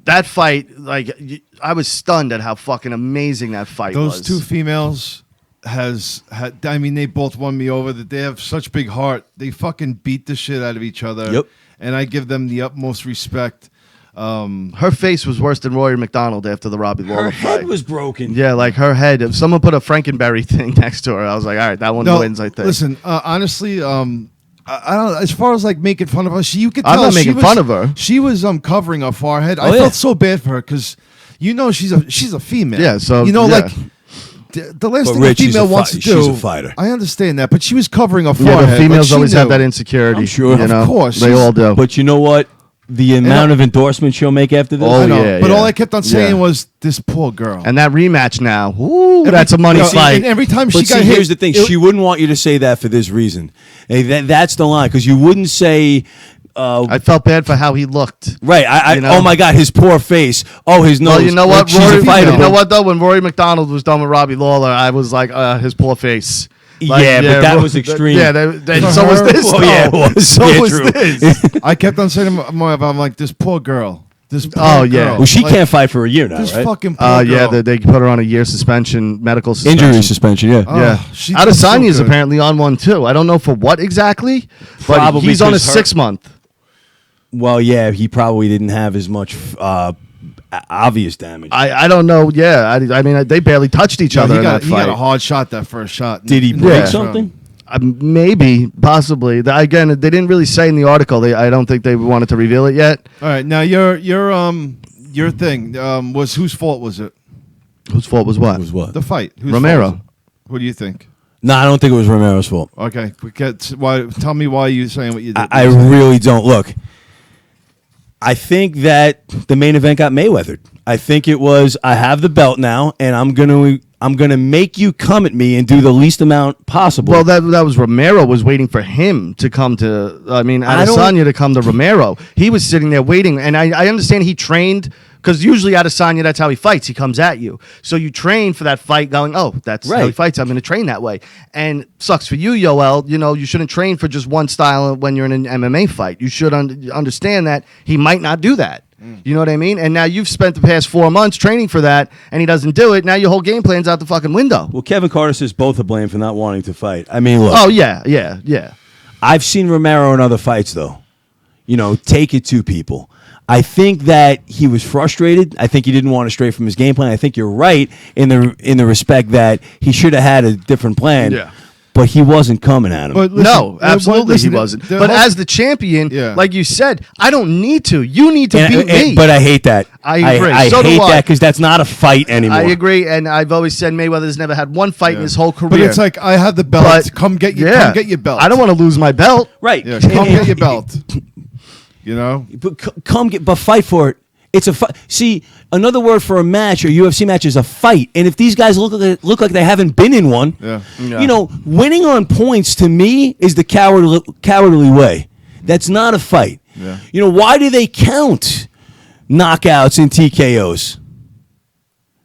That fight, like I was stunned at how fucking amazing that fight Those was. two females had. I mean, they both won me over. That they have such big heart. They fucking beat the shit out of each other. Yep. And I give them the utmost respect. Her face was worse than Rory McDonald after the Robbie Lawler Her head fight. was broken. Yeah, like her head. If someone put a Frankenberry thing next to her, I was like, all right, that one wins. I think. Listen, honestly, I don't. As far as like making fun of her, you could I'm tell not she making was- fun of her. She was covering her forehead. I yeah. felt so bad for her because she's a female. Yeah, so, like yeah. the last But thing Rich, a she's female a wants to fi- do. she's a fighter. I understand that, but she was covering her Yeah, forehead. the females like she always have knew. that insecurity. I'm sure. You know? Of course. They all do. But you know what? The amount of endorsements she'll make after this. Oh, I know, yeah, but yeah. all I kept on saying Yeah. was this poor girl. And that rematch now, ooh, that's a money you know, fight. And every time But she see, got hit, here's the thing: she wouldn't want you to say that for this reason. Hey, that's the line, because you wouldn't say. I felt bad for how he looked. Right. You know? Oh my God, his poor face. Oh, his nose. Well, you know what, She's a Rory? fighter, You know but- what though? When Rory McDonald was done with Robbie Lawler, I was like, his poor face. Yeah, but that was extreme. Yeah, so was this. Oh, yeah, it though. was. So Yeah, was true. this. I kept on saying to my wife, I'm like, this poor girl. This poor Oh, yeah. girl. Well, she Like, can't fight for a year now, This right? fucking poor Yeah, girl. they put her on a year suspension, medical suspension. Injury suspension. Yeah. Oh, Yeah, she Adesanya so is good. apparently on one too. I don't know for what exactly, but Probably he's on a because her- 6 month. Well, yeah, he probably didn't have as much obvious damage. I don't know. Yeah, I mean they barely touched each No, other he in got, that he fight. got a hard shot that first shot. Did he In the break first round. something? Maybe, possibly. Again, they didn't really say in the article. I don't think they wanted to reveal it yet. All right, now your thing was whose fault was it? Whose fault was what? Was what? The fight. Whose Romero. fault was it? What do you think? No, I don't think it was Romero's fault. Okay, why? Tell me why you saying what you did. I really don't. Look, I think that the main event got Mayweathered. I think it was, I have the belt now, and I'm gonna make you come at me and do the least amount possible. Well, that was Romero was waiting for him to come to. I mean, Adesanya to come to Romero. He was sitting there waiting, and I understand he trained. Because usually Adesanya, that's how he fights. He comes at you. So you train for that fight going, oh, that's how he fights. I'm going to train that way. And sucks for you, Yoel. You know, you shouldn't train for just one style when you're in an MMA fight. You should understand that he might not do that. You know what I mean? And now you've spent the past 4 months training for that, and he doesn't do it. Now your whole game plan's out the fucking window. Well, Kevin Carter says both are blamed for not wanting to fight. I mean, look. Oh, yeah. I've seen Romero in other fights, though. You know, take it to people. I think that he was frustrated. I think he didn't want to stray from his game plan. I think you're right in the respect that he should have had a different plan. Yeah. But he wasn't coming at him. But listen, no, absolutely he wasn't. But whole- as the champion, Yeah. like you said, I don't need to. You need to beat me. But I hate that. I agree. I So do hate I. that because that's not a fight anymore. I agree, and I've always said Mayweather's never had one fight in his whole career. But it's like, I have the belt. But- come get your belt. I don't want to lose my belt. Right. Yeah, come get your belt. You know? But fight for it. It's a fight. See, another word for a match or UFC match is a fight. And if these guys look like they haven't been in one, you know, winning on points to me is the cowardly way. That's not a fight. Yeah. You know, why do they count knockouts and TKOs?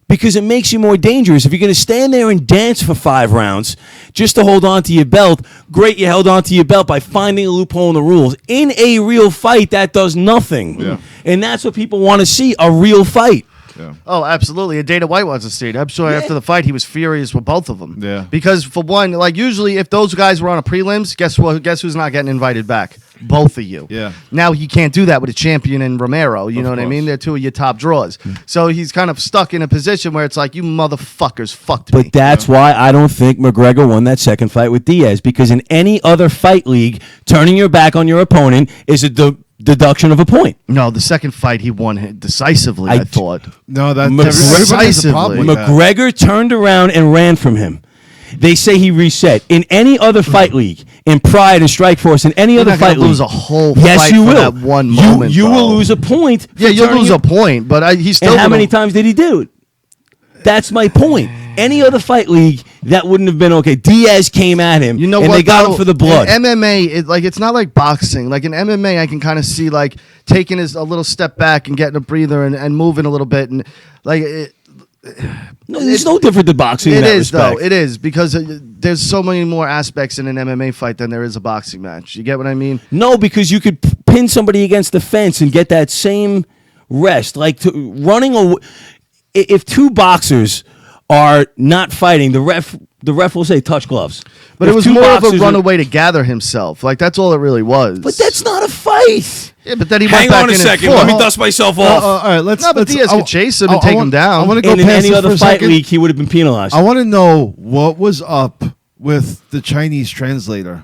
Because it makes you more dangerous. If you're going to stand there and dance for 5 rounds just to hold on to your belt, great, you held on to your belt by finding a loophole in the rules. In a real fight, that does nothing. Yeah. And that's what people want to see, a real fight. Yeah. Oh, absolutely. And Dana White wants to see it. I'm sure after the fight, he was furious with both of them. Yeah. Because for one, like usually if those guys were on a prelims, guess what? Guess who's not getting invited back? Both of you. Yeah. Now he can't do that with a champion and Romero. You know what I course. mean? They're two of your top draws. So he's kind of stuck in a position where it's like, you motherfuckers fucked me. But that's why I don't think McGregor won that second fight with Diaz. Because in any other fight league, turning your back on your opponent is a deduction of a point. No, the second fight he won decisively, I thought. No, McGregor- everybody has a problem with that. McGregor turned around and ran from him. They say he reset. In any other fight league, in Pride and Strikeforce, in any other You're not gonna fight league, lose a whole yes, fight you for will. that one moment, You bro. will lose a point. for Yeah, you'll turning lose your- a point, but he's still. And how gonna- many times did he do it? That's my point. Any other fight league, that wouldn't have been okay. Diaz came at him, You know and what? they got though? him for the blood. In MMA, it's not like boxing. Like in MMA, I can kind of see like taking a little step back and getting a breather and moving a little bit and like. No, it's no different than boxing. It in that is respect. though. It is because there's so many more aspects in an MMA fight than there is a boxing match. You get what I mean? No, because you could pin somebody against the fence and get that same rest. Like running away. If two boxers are not fighting, the ref will say touch gloves. But If it was two more of a boxers are- runaway to gather himself. Like that's all it really was. But that's not a fight. Yeah, but then he Hang went back on a in second. and Let me fought. dust myself off. All right, let's. No, but let's, Diaz I- could chase him I- and take I him want- down. I want to go And in past any this other for a fight second. league, he would have been penalized. I want to know what was up with the Chinese translator.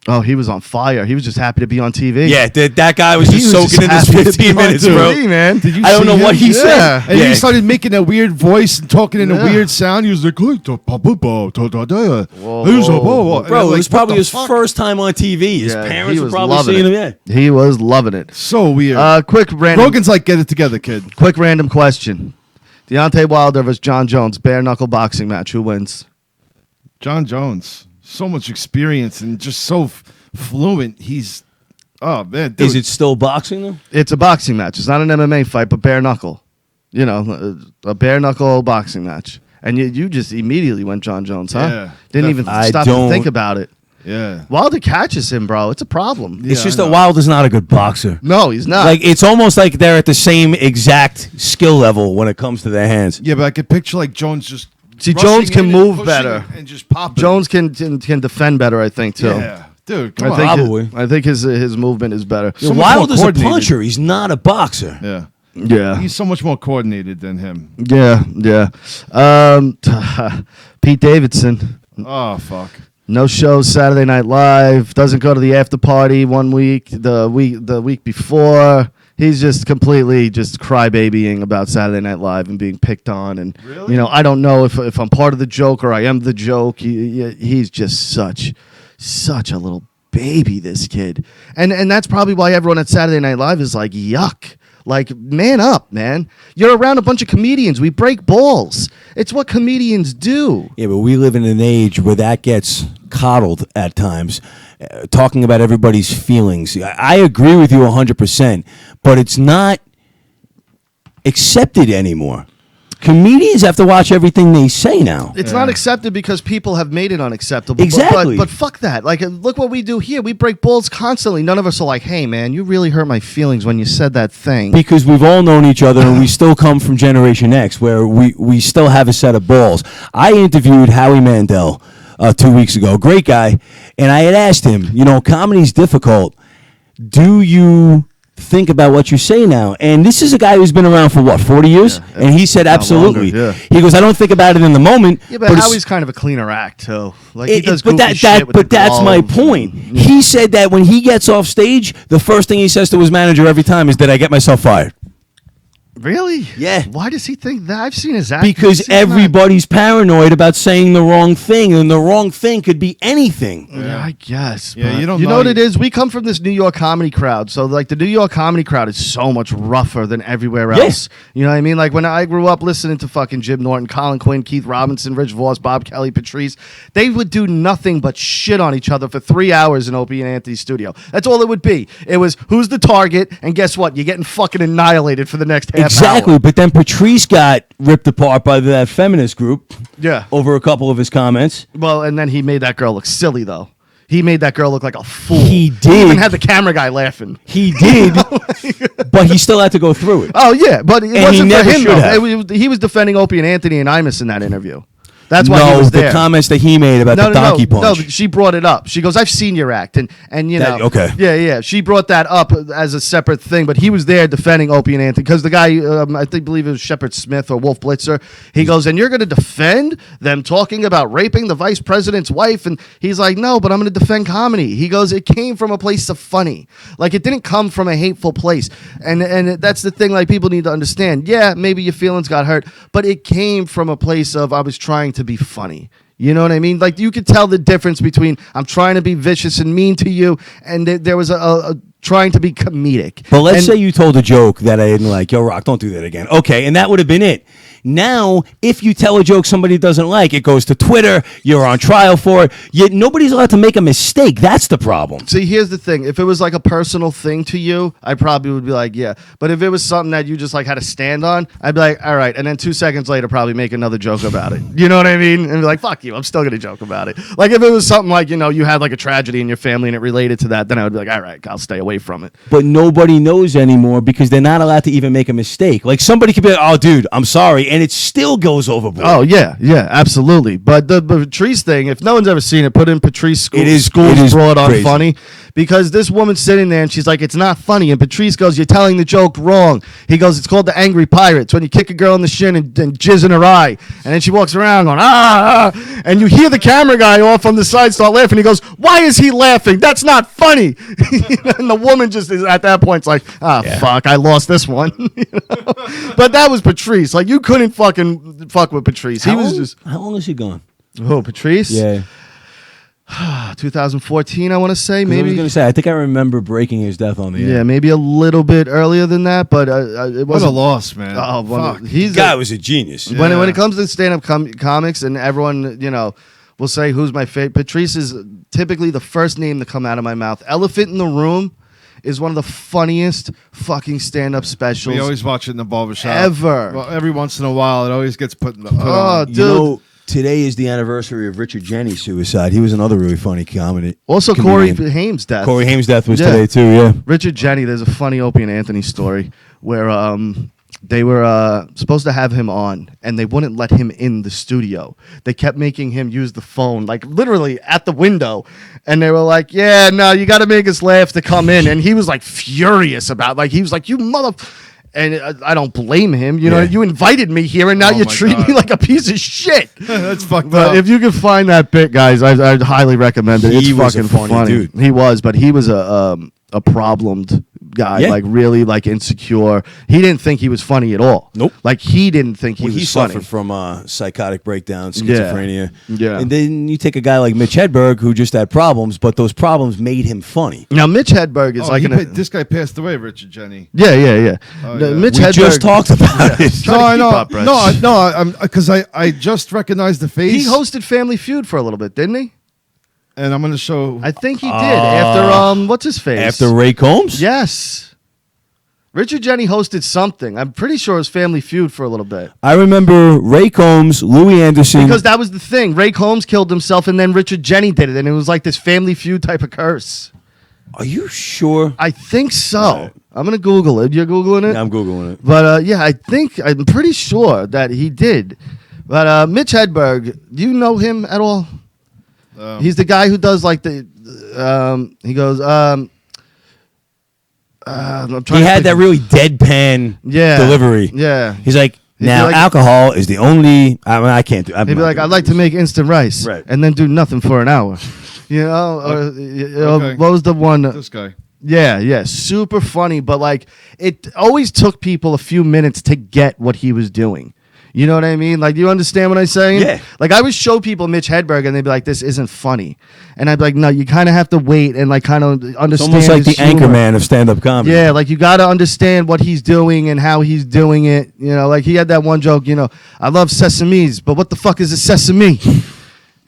Oh, he was on fire. He was just happy to be on TV. Yeah, that guy was just He was soaking in just his happy to 15 be on minutes, bro. TV, man. Did you I don't see know him? what he Yeah. said. And Yeah. he started making that weird voice and talking in a Yeah. weird sound. He was like, Whoa, whoa. Bro, it was probably his first time on TV. His Yeah, parents he were was probably loving seeing it. him. Yeah. He was loving it. So weird. Quick random. Rogan's like, get it together, kid. Quick random question: Deontay Wilder versus John Jones, bare knuckle boxing match. Who wins? John Jones, so much experience and just so fluent. He's, oh man, dude. Is it still boxing though? It's a boxing match. It's not an MMA fight, but bare knuckle. You know, a bare knuckle boxing match. And you just immediately went John Jones, huh? Yeah, Didn't even I stop to don't- think about it. Yeah. Wilder catches him, bro. It's a problem. It's Yeah, just I that know. Wilder's not a good boxer. No, he's not. Like it's almost like they're at the same exact skill level when it comes to their hands. Yeah, but I could picture like Jones just. See, rushing Jones can in and move pushing better. and just pop. Jones can defend better, I think, too. Yeah, dude, come I on. think Probably. I think his movement is better. So much more Wilder's a coordinated. puncher. He's not a boxer. Yeah, Yeah. he's so much more coordinated than him. Yeah. Pete Davidson. Oh fuck. No shows Saturday Night Live. Doesn't go to the after party 1 week. The week before, he's just completely just crybabying about Saturday Night Live and being picked on. And Really? you know, I don't know if I'm part of the joke or I am the joke. He's just such a little baby, this kid. And that's probably why everyone at Saturday Night Live is like, yuck. Like, man up, man. You're around a bunch of comedians. We break balls. It's what comedians do. Yeah, but we live in an age where that gets coddled at times, talking about everybody's feelings. I agree with you 100%, but it's not accepted anymore. Comedians have to watch everything they say now. It's not accepted because people have made it unacceptable. Exactly. But fuck that. Like, look what we do here. We break balls constantly. None of us are like, hey, man, you really hurt my feelings when you said that thing. Because we've all known each other and we still come from Generation X where we still have a set of balls. I interviewed Howie Mandel 2 weeks ago. Great guy. And I had asked him, comedy's difficult. Do you think about what you say now? And this is a guy who's been around for 40 years? Yeah, and he said absolutely. Longer, yeah. He goes, I don't think about it in the moment. Yeah, but Howie's kind of a cleaner act too. Like he does but goofy shit with the that's my gloves. point. He said that when he gets off stage, the first thing he says to his manager every time is, did I get myself fired? Really? Yeah. Why does he think that? I've seen his act. Because everybody's paranoid about saying the wrong thing, and the wrong thing could be anything. Yeah, I guess. Yeah, but you don't You know know what it is? We come from this New York comedy crowd. So, like, the New York comedy crowd is so much rougher than everywhere else. You know what I mean? Like, when I grew up listening to fucking Jim Norton, Colin Quinn, Keith Robinson, Rich Voss, Bob Kelly, Patrice, they would do nothing but shit on each other for 3 hours in Opie and Anthony's studio. That's all it would be. It was, who's the target? And guess what? You're getting fucking annihilated for the next half Exactly, hour. but then Patrice got ripped apart by that feminist group. Yeah. Over a couple of his comments. Well, and then he made that girl look silly, though. He made that girl look like a fool. He did. He even had the camera guy laughing. He did, but he still had to go through it. Oh, yeah, but it And wasn't he never for him, should though. have. He was defending Opie and Anthony and Imus in that interview. That's why he No, was the there. comments that he made about the donkey punch. No, she brought it up. She goes, I've seen your act. And you know. Okay. Yeah. She brought that up as a separate thing, but he was there defending Opie and Anthony because the guy, believe it was Shepard Smith or Wolf Blitzer, he goes, and you're going to defend them talking about raping the vice president's wife? And he's like, no, but I'm going to defend comedy. He goes, it came from a place of funny. Like, it didn't come from a hateful place. And that's the thing, like, people need to understand. Yeah, maybe your feelings got hurt, but it came from a place of, I was trying to be funny. You know what I mean? Like, you could tell the difference between I'm trying to be vicious and mean to you, and there was a trying to be comedic. But let's say you told a joke that I didn't like. Yo, Rock, don't do that again. Okay, and that would have been it. Now, if you tell a joke somebody doesn't like, it goes to Twitter. You're on trial for it. Yet nobody's allowed to make a mistake. That's the problem. See, here's the thing. If it was like a personal thing to you, I probably would be like, yeah. But if it was something that you just like had to stand on, I'd be like, all right. And then 2 seconds later, probably make another joke about it. You know what I mean? And be like, fuck you. I'm still going to joke about it. Like, if it was something like, you had like a tragedy in your family and it related to that, then I would be like, all right, I'll stay away from it. But nobody knows anymore because they're not allowed to even make a mistake. Like, somebody could be like, oh, dude, I'm sorry. And it still goes overboard. Oh, yeah, absolutely. But the Patrice thing, if no one's ever seen it, put in Patrice School. It is brought on crazy. funny. Because this woman's sitting there and she's like, it's not funny. And Patrice goes, you're telling the joke wrong. He goes, it's called the Angry Pirates, when you kick a girl in the shin and jizz in her eye. And then she walks around going, ah. And you hear the camera guy off on the side start laughing. He goes, why is he laughing? That's not funny. And the woman just is at that point, it's like, fuck, I lost this one. But that was Patrice. Like, you couldn't fucking fuck with Patrice. How long is he gone? Oh, Patrice? Yeah. 2014, I want to say. I Maybe. was going to say, I think I remember breaking his death on the air. Yeah, maybe a little bit earlier than that, but it What a wasn't. loss, man. Oh, Fuck. he's Guy was a genius. when it comes to stand-up comics, and everyone, will say who's my favorite. Patrice is typically the first name to come out of my mouth. Elephant in the Room is one of the funniest fucking stand-up specials. We always watch it in the barbershop. Ever. Well, every once in a while, it always gets put Oh, on. dude. Today is the anniversary of Richard Jennings' suicide. He was another really funny comedy. Also, Corey comedian. Haim's death. Corey Haim's death was today, too, yeah. Richard Jennings, there's a funny Opie and Anthony story where they were supposed to have him on, and they wouldn't let him in the studio. They kept making him use the phone, like literally at the window. And they were like, yeah, no, you got to make us laugh to come in. And he was like furious about, like, he was like, you mother... And I don't blame him. You invited me here, and now you treat me like a piece of shit. That's fucked But up. if you can find that bit, guys, I'd highly recommend it. He It's was a fucking funny funny. dude. He was, but he was a problemed guy, Yeah. like really like insecure. He didn't think he was funny at all. Nope. Like he didn't think he Well, was he funny. suffered from psychotic breakdown, Yeah. schizophrenia. Yeah. And then you take a guy like Mitch Hedberg, who just had problems, but those problems made him funny. Now Mitch Hedberg is like this guy passed away, Richard Jenny. yeah. Oh, The- yeah. Mitch We Hedberg just talked about it. No, I know. up, Rich. I'm because I just recognized the face. He hosted Family Feud for a little bit, didn't he? and I'm going to show. I think he did after what's his face? After Ray Combs? Yes. Richard Jenny hosted something. I'm pretty sure it was Family Feud for a little bit. I remember Ray Combs, Louis Anderson. Because that was the thing. Ray Combs killed himself and then Richard Jenny did it. And it was like this Family Feud type of curse. Are you sure? I think so. Right. I'm going to Google it. You're Googling it? Yeah, I'm Googling it. But yeah, I'm pretty sure that he did. But Mitch Hedberg, do you know him at all? He's the guy who does like he goes, I'm trying He to had think that of- really deadpan delivery. Yeah. He's like, be now like- alcohol is the only. I can't do. He'd be like, I'd like to make instant rice, Right. and then do nothing for an hour. You know, Okay. what was the one? This guy. Yeah, super funny, but like it always took people a few minutes to get what he was doing. You know what I mean? Like, do you understand what I'm saying? Yeah. Like, I would show people Mitch Hedberg, and they'd be like, "This isn't funny," and I'd be like, "No, you kind of have to wait and like kind of understand." It's almost like the his humor. Anchorman of stand-up comedy. Yeah, like you got to understand what he's doing and how he's doing it. You know, like he had that one joke. You know, I love sesames, but what the fuck is a sesame?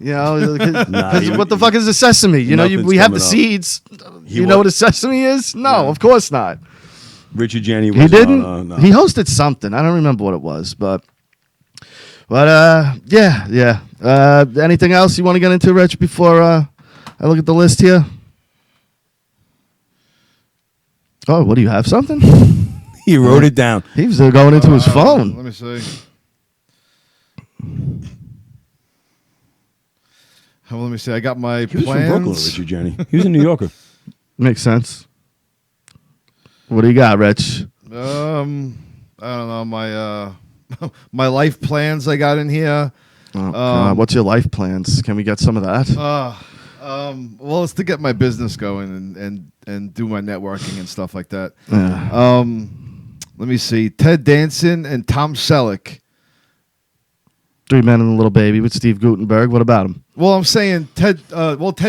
You know, 'cause what the fuck is a sesame? You know, Nothing's we have the coming up. seeds. You He know wa- what a sesame is? No, of course not. Richard Jenny was He didn't. on, He hosted something. I don't remember what it was, but yeah. Anything else you want to get into, Rich? Before I look at the list here. Oh, what do you have? Something? he wrote it down. He was going into his phone. Let me see. Well, let me see. I got my He was plans. from Brooklyn, Richard Jenny. He was a New Yorker. Makes sense. What do you got, Rich? I don't know my my life plans I got in here. Oh, God. What's your life plans? Can we get some of that? Well, it's to get my business going and do my networking and stuff like that. Yeah. Let me see. Ted Danson and Tom Selleck. 3 Men and a Little Baby with Steve Guttenberg. What about him? Well, I'm saying Ted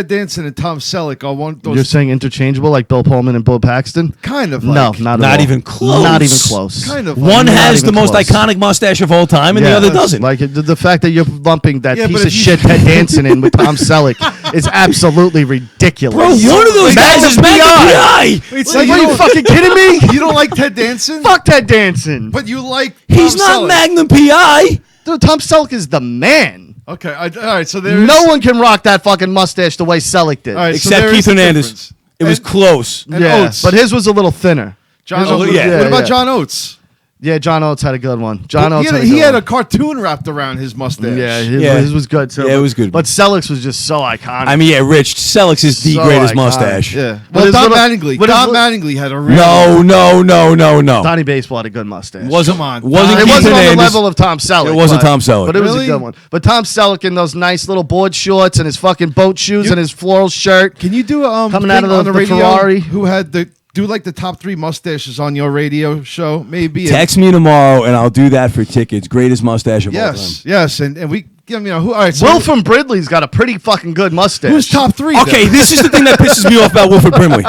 Danson and Tom Selleck are one. Those You're saying interchangeable like Bill Pullman and Bill Paxton? kind of No, like, not at Not all. even close. Not even close. kind of One like, has the even most close. iconic mustache of all time, and the other doesn't. Like the fact that you're lumping that Yeah, piece but of if you- shit Ted Danson in with Tom Selleck is absolutely ridiculous. Bro, one of those guys is Magnum PI. It's Like, like, are you fucking kidding me? you don't like Ted Danson, Fuck Ted Danson. but you like He's Tom not Selleck. Magnum PI. Dude, Tom Selleck is the man. Okay, all right. So there's No one can rock that fucking mustache the way Selleck did. All right, so Except there is Keith a Hernandez. difference. It was And- close. and yeah, Oates. but his was a little thinner. John His Oates. was- yeah. What about yeah. John Oates? Yeah, John Oates had a good one. John He Oates had, had he good had a one. cartoon wrapped around his mustache. Yeah, Yeah. his was good too. Yeah, it was good. But Selleck's was just so iconic. I mean, yeah, Rich Selleck's is the So greatest iconic. mustache. Yeah. But Well, his Don little- Mattingly. but his Don li- Mattingly had a real. No. Donnie Baseball had a good mustache. Wasn't Come on. Wasn't It Keith wasn't on the Hernandez. level of Tom Selleck. It wasn't but- Tom Selleck. But it was Really? a good one. But Tom Selleck in those nice little board shorts and his fucking boat shoes and his floral shirt. Can you do Coming thing out of the- on the the radio? Ferrari? Who had do like the top 3 mustaches on your radio show? Maybe. Text me tomorrow, and I'll do that for tickets. Greatest mustache of all time. Yes, and we give who. All right, so Wilford Bridley's got a pretty fucking good mustache. who's top 3? Okay, then? this is the thing that pisses me off about Wilford Brimley.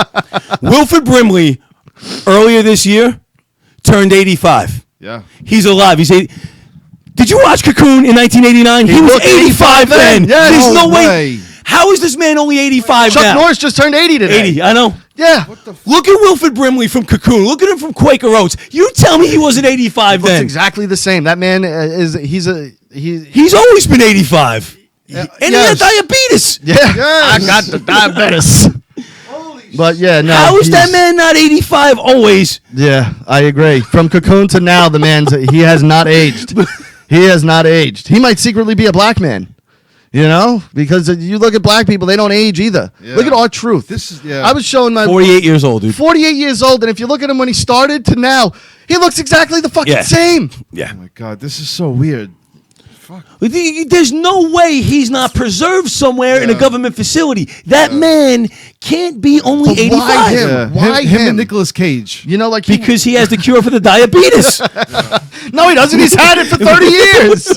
Wilford Brimley, earlier this year, turned 85. Yeah. He's alive. He's 80. Did you watch Cocoon in 1989? He was looked 85 then. Yes. There's no No way. way. How is this man only 85 Chuck now? Norris just turned 80 today. 80, I know. Yeah. Look at Wilford Brimley from Cocoon. Look at him from Quaker Oats. You tell me he wasn't 85 Looks then. exactly the same. That man he's He's always been 85. And he yes. had diabetes. yeah. Yes. I got the diabetes. But yeah, no. How is that he's- man not 85 always? Yeah, I agree. From Cocoon to now, the he has not aged. He has not aged. He might secretly be a black man. You know, because you look at black people, they don't age either. Yeah. Look at our truth. This is yeah. I was showing my 48 years old, dude. 48 years old, and if you look at him when he started to now, he looks exactly the fucking Yeah. same. Yeah. Oh my God, this is so weird. fuck? There's no way he's not preserved somewhere in a government facility. That man can't be only But 85. why him? Yeah. Why him him? and Nicolas Cage. You know, like Because he has the cure for the diabetes. no, he doesn't. He's had it for 30 years.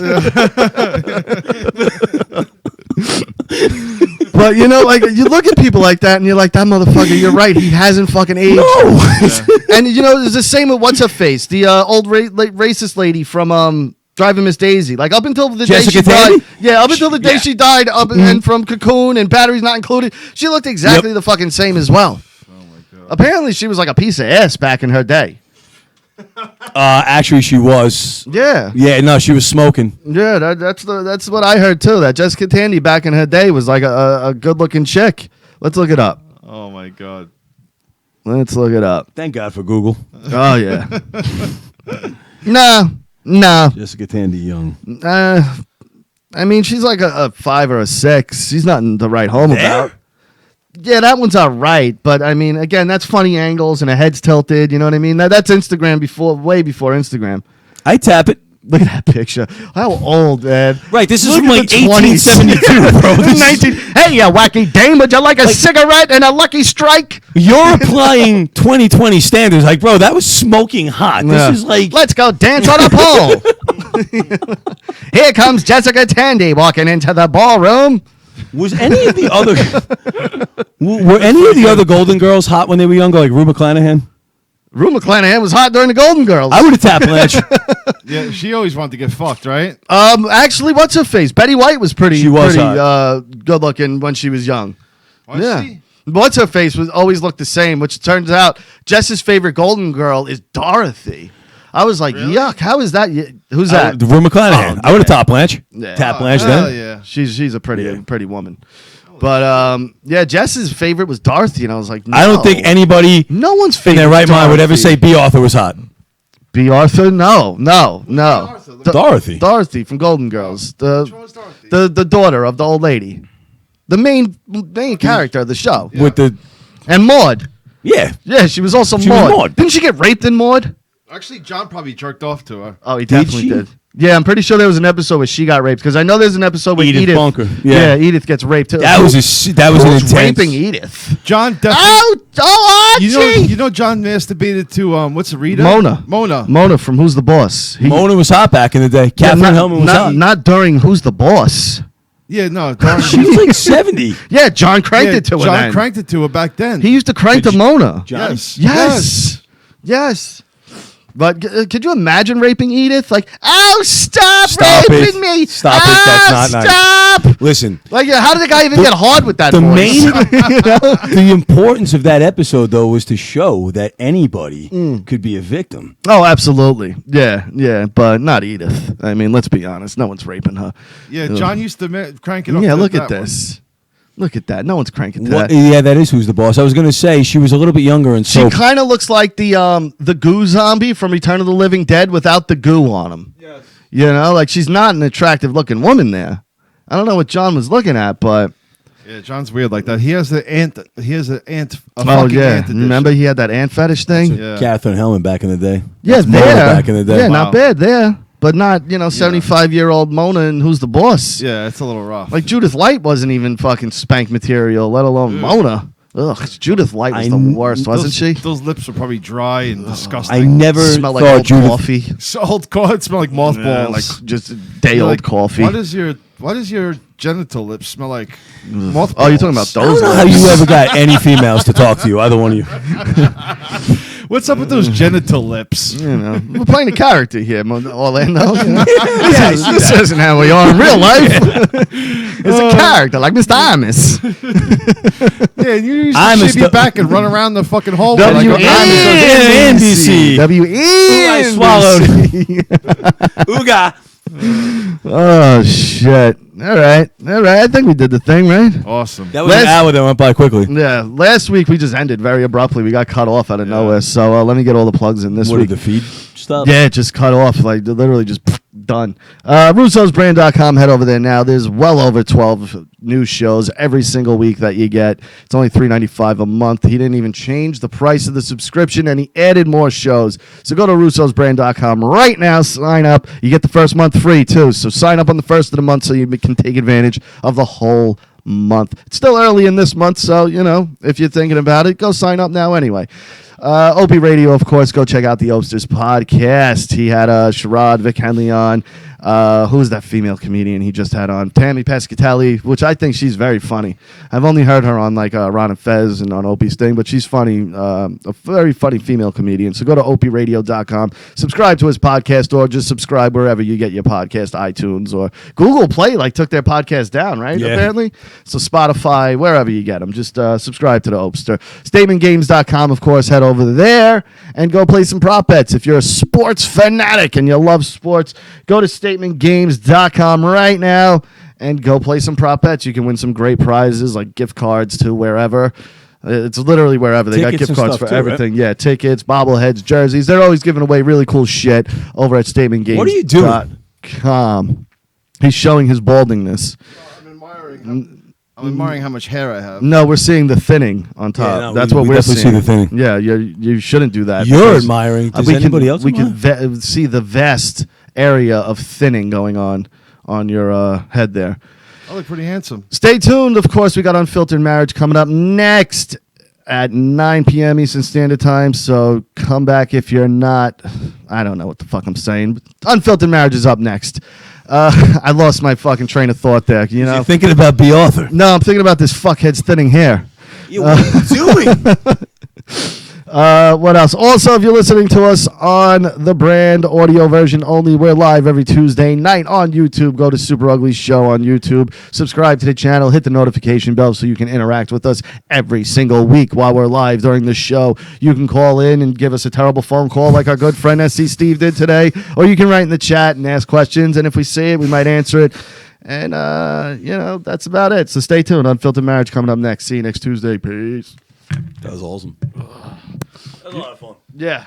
But you know, like you look at people like that, and you're like, that motherfucker. You're right. He hasn't fucking aged. No. And you know, it's the same with what's her face, the old racist lady from Driving Miss Daisy. Like up until the day Jessica she Tandy? died. Yeah, up until the day Yeah. she died. And from Cocoon and Batteries Not Included, she looked exactly the fucking same as well. Oh my god. Apparently, she was like a piece of ass back in her day. Actually, she was. Yeah. Yeah, no, she was smoking. Yeah, that's what I heard too. That Jessica Tandy back in her day was like a good looking chick. Let's look it up. Oh my god. Let's look it up. Thank God for Google. Oh yeah. No. Jessica Tandy Young. I mean, she's like a 5 or a 6. She's nothing to write home about. Yeah, that one's all right, but I mean, again, that's funny angles and her head's tilted. You know what I mean? That's Instagram way before Instagram. I tap it. Look at that picture. How old, man? Right, this is Look from at like the 20s. 1872, bro. Hey, you wacky dame, would you like a cigarette and a Lucky Strike? You're applying 2020 standards. Like, bro, that was smoking hot. Yeah. This is like. Let's go dance on a pole. Here comes Jessica Tandy walking into the ballroom. Was any of the other. Were any of the other Golden Girls hot when they were younger, like Rue McClanahan? Rue McClanahan was hot during the Golden Girls. I would have tapped Blanche. Yeah, she always wanted to get fucked, right? Actually, what's her face? Betty White was pretty hot. good looking when she was young. Was she? What's her face was always looked the same, which turns out Jess's favorite Golden Girl is Dorothy. I was like, yuck, how is that? Who's that? Rue McClanahan. I would have tapped Blanche. Yeah. Tap Blanche Hell then. yeah. She's a pretty woman. But yeah, Jess's favorite was Dorothy, and I was like, no. I don't think anybody no one's in favorite their right mind would ever Dorothy. say B. Arthur was hot. B. Arthur? No. Dorothy. Dorothy from Golden Girls. Which one was Dorothy? The daughter of the old lady. The main character of the show. With the. And Maud. Yeah. Yeah, she was also She was Maud. Maud. Didn't she get raped in Maud? Actually, John probably jerked off to her. Oh, he Did definitely she? did. Yeah, I'm pretty sure there was an episode where she got raped because I know there's an episode where Edith Edith Bunker. Yeah, Yeah. Edith gets raped too. That was an Who's intense. raping Edith. John definitely. Oh, Archie! You know, John masturbated to what's it, Rita? Mona. Mona from Who's the Boss? Mona was hot back in the day. Catherine Hellman was hot. Not during Who's the Boss. Yeah, no. She was like 70. Yeah, John cranked it to her. John then. cranked it to her back then. He used to crank to Mona. John? Yes. But could you imagine raping Edith? Like, oh, stop it. raping me! Stop it. That's not nice. Stop! Listen. Like, how did the guy even get hard with that The voice? main, the importance of that episode though was to show that anybody could be a victim. Oh, absolutely. Yeah, but not Edith. I mean, let's be honest. No one's raping her. Yeah, John used to crank it up. Yeah, to look that at this. Look at that. No one's cranking to What, that. yeah, that is Who's the Boss. I was going to say she was a little bit younger and She so kind of looks like the goo zombie from Return of the Living Dead without the goo on him. Yes. You know, like she's not an attractive looking woman there. I don't know what John was looking at, but Yeah, John's weird like that. He has the ant. He has an ant. A oh fucking yeah, ant edition. remember he had that ant fetish thing? Yeah. Catherine Hellman back in the day. Yeah, That's Mona there. back in the day. Yeah, Wow. not bad there, but not 75-year-old Mona and Who's the Boss? Yeah, it's a little rough. Like Judith Light wasn't even fucking spank material, let alone Mona. Ugh, Judith Light was the worst, wasn't she? Those lips were probably dry and disgusting. I never Smelled like thought old Judith. coffee. So old it smelled like mothballs. Yeah, like just day old Like, coffee. Why does your genital lips smell like mothballs? Oh, you're talking about I don't those? know how lips. you ever got any females to talk to you, either one of you. What's up with those genital lips? You know, we're playing a character here, Orlando. You know? This isn't how we are in real life. It's a character, like Mr. Amos. Yeah, you used I'm to a shave your back and run around the fucking hallway. NBC. I swallowed. Ooga. Oh shit! All right. I think we did the thing, right? Awesome. That was an hour that went by quickly. Yeah. Last week we just ended very abruptly. We got cut off out of nowhere. So let me get all the plugs in this What week. did the feed stop? Yeah, it just cut off. Like literally just Done. Russo'sBrand.com. Head over there now. There's well over 12 new shows every single week that you get. It's only $3.95 a month. He didn't even change the price of the subscription, and he added more shows. So go to Russo'sBrand.com right now. Sign up. You get the first month free, too. So sign up on the first of the month so you can take advantage of the whole month. It's still early in this month, so, if you're thinking about it, go sign up now anyway. Opie Radio, of course. Go check out the Opsters podcast. He had Sherrod Vic Henley on. Who's that female comedian he just had on? Tammy Pescatelli, which I think she's very funny. I've only heard her on Ron and Fez and on Opie's thing, but she's funny. A very funny female comedian. So go to opieradio.com, subscribe to his podcast, or just subscribe wherever you get your podcast, iTunes or Google Play. Took their podcast down, right? Yeah. Apparently. So Spotify, wherever you get them, just subscribe to the Opster. StatementGames.com, of course. Head over there and go play some prop bets. If you're a sports fanatic and you love sports, go to StatementGames.com right now and go play some prop bets. You can win some great prizes like gift cards to wherever. It's literally wherever. They Tickets got gift and cards stuff for too, everything. right? Yeah, tickets, bobbleheads, jerseys. They're always giving away really cool shit over at StatementGames.com. What are you doing? He's showing his baldingness. I'm admiring how much hair I have. No, we're seeing the thinning on top. Yeah, no, That's we what we're definitely seeing. see the thinning. Yeah, you shouldn't do that. You're because, admiring. Does we anybody can, else We can admire? see the vast area of thinning going on your head there. I look pretty handsome. Stay tuned. Of course, we got Unfiltered Marriage coming up next at 9 p.m. Eastern Standard Time. So come back if you're not. I don't know what the fuck I'm saying. Unfiltered Marriage is up next. I lost my fucking train of thought there. You're thinking about B. Arthur. No, I'm thinking about this fuckhead's thinning hair. Yeah, what are you doing? What else? Also, if you're listening to us on the brand audio version only, we're live every Tuesday night on YouTube. Go to Super Ugly Show on YouTube. Subscribe to the channel. Hit the notification bell so you can interact with us every single week while we're live during the show. You can call in and give us a terrible phone call like our good friend SC Steve did today, or you can write in the chat and ask questions, and if we see it, we might answer it. And, that's about it. So stay tuned. Unfiltered Marriage coming up next. See you next Tuesday. Peace. That was awesome. That was a lot of fun. Yeah.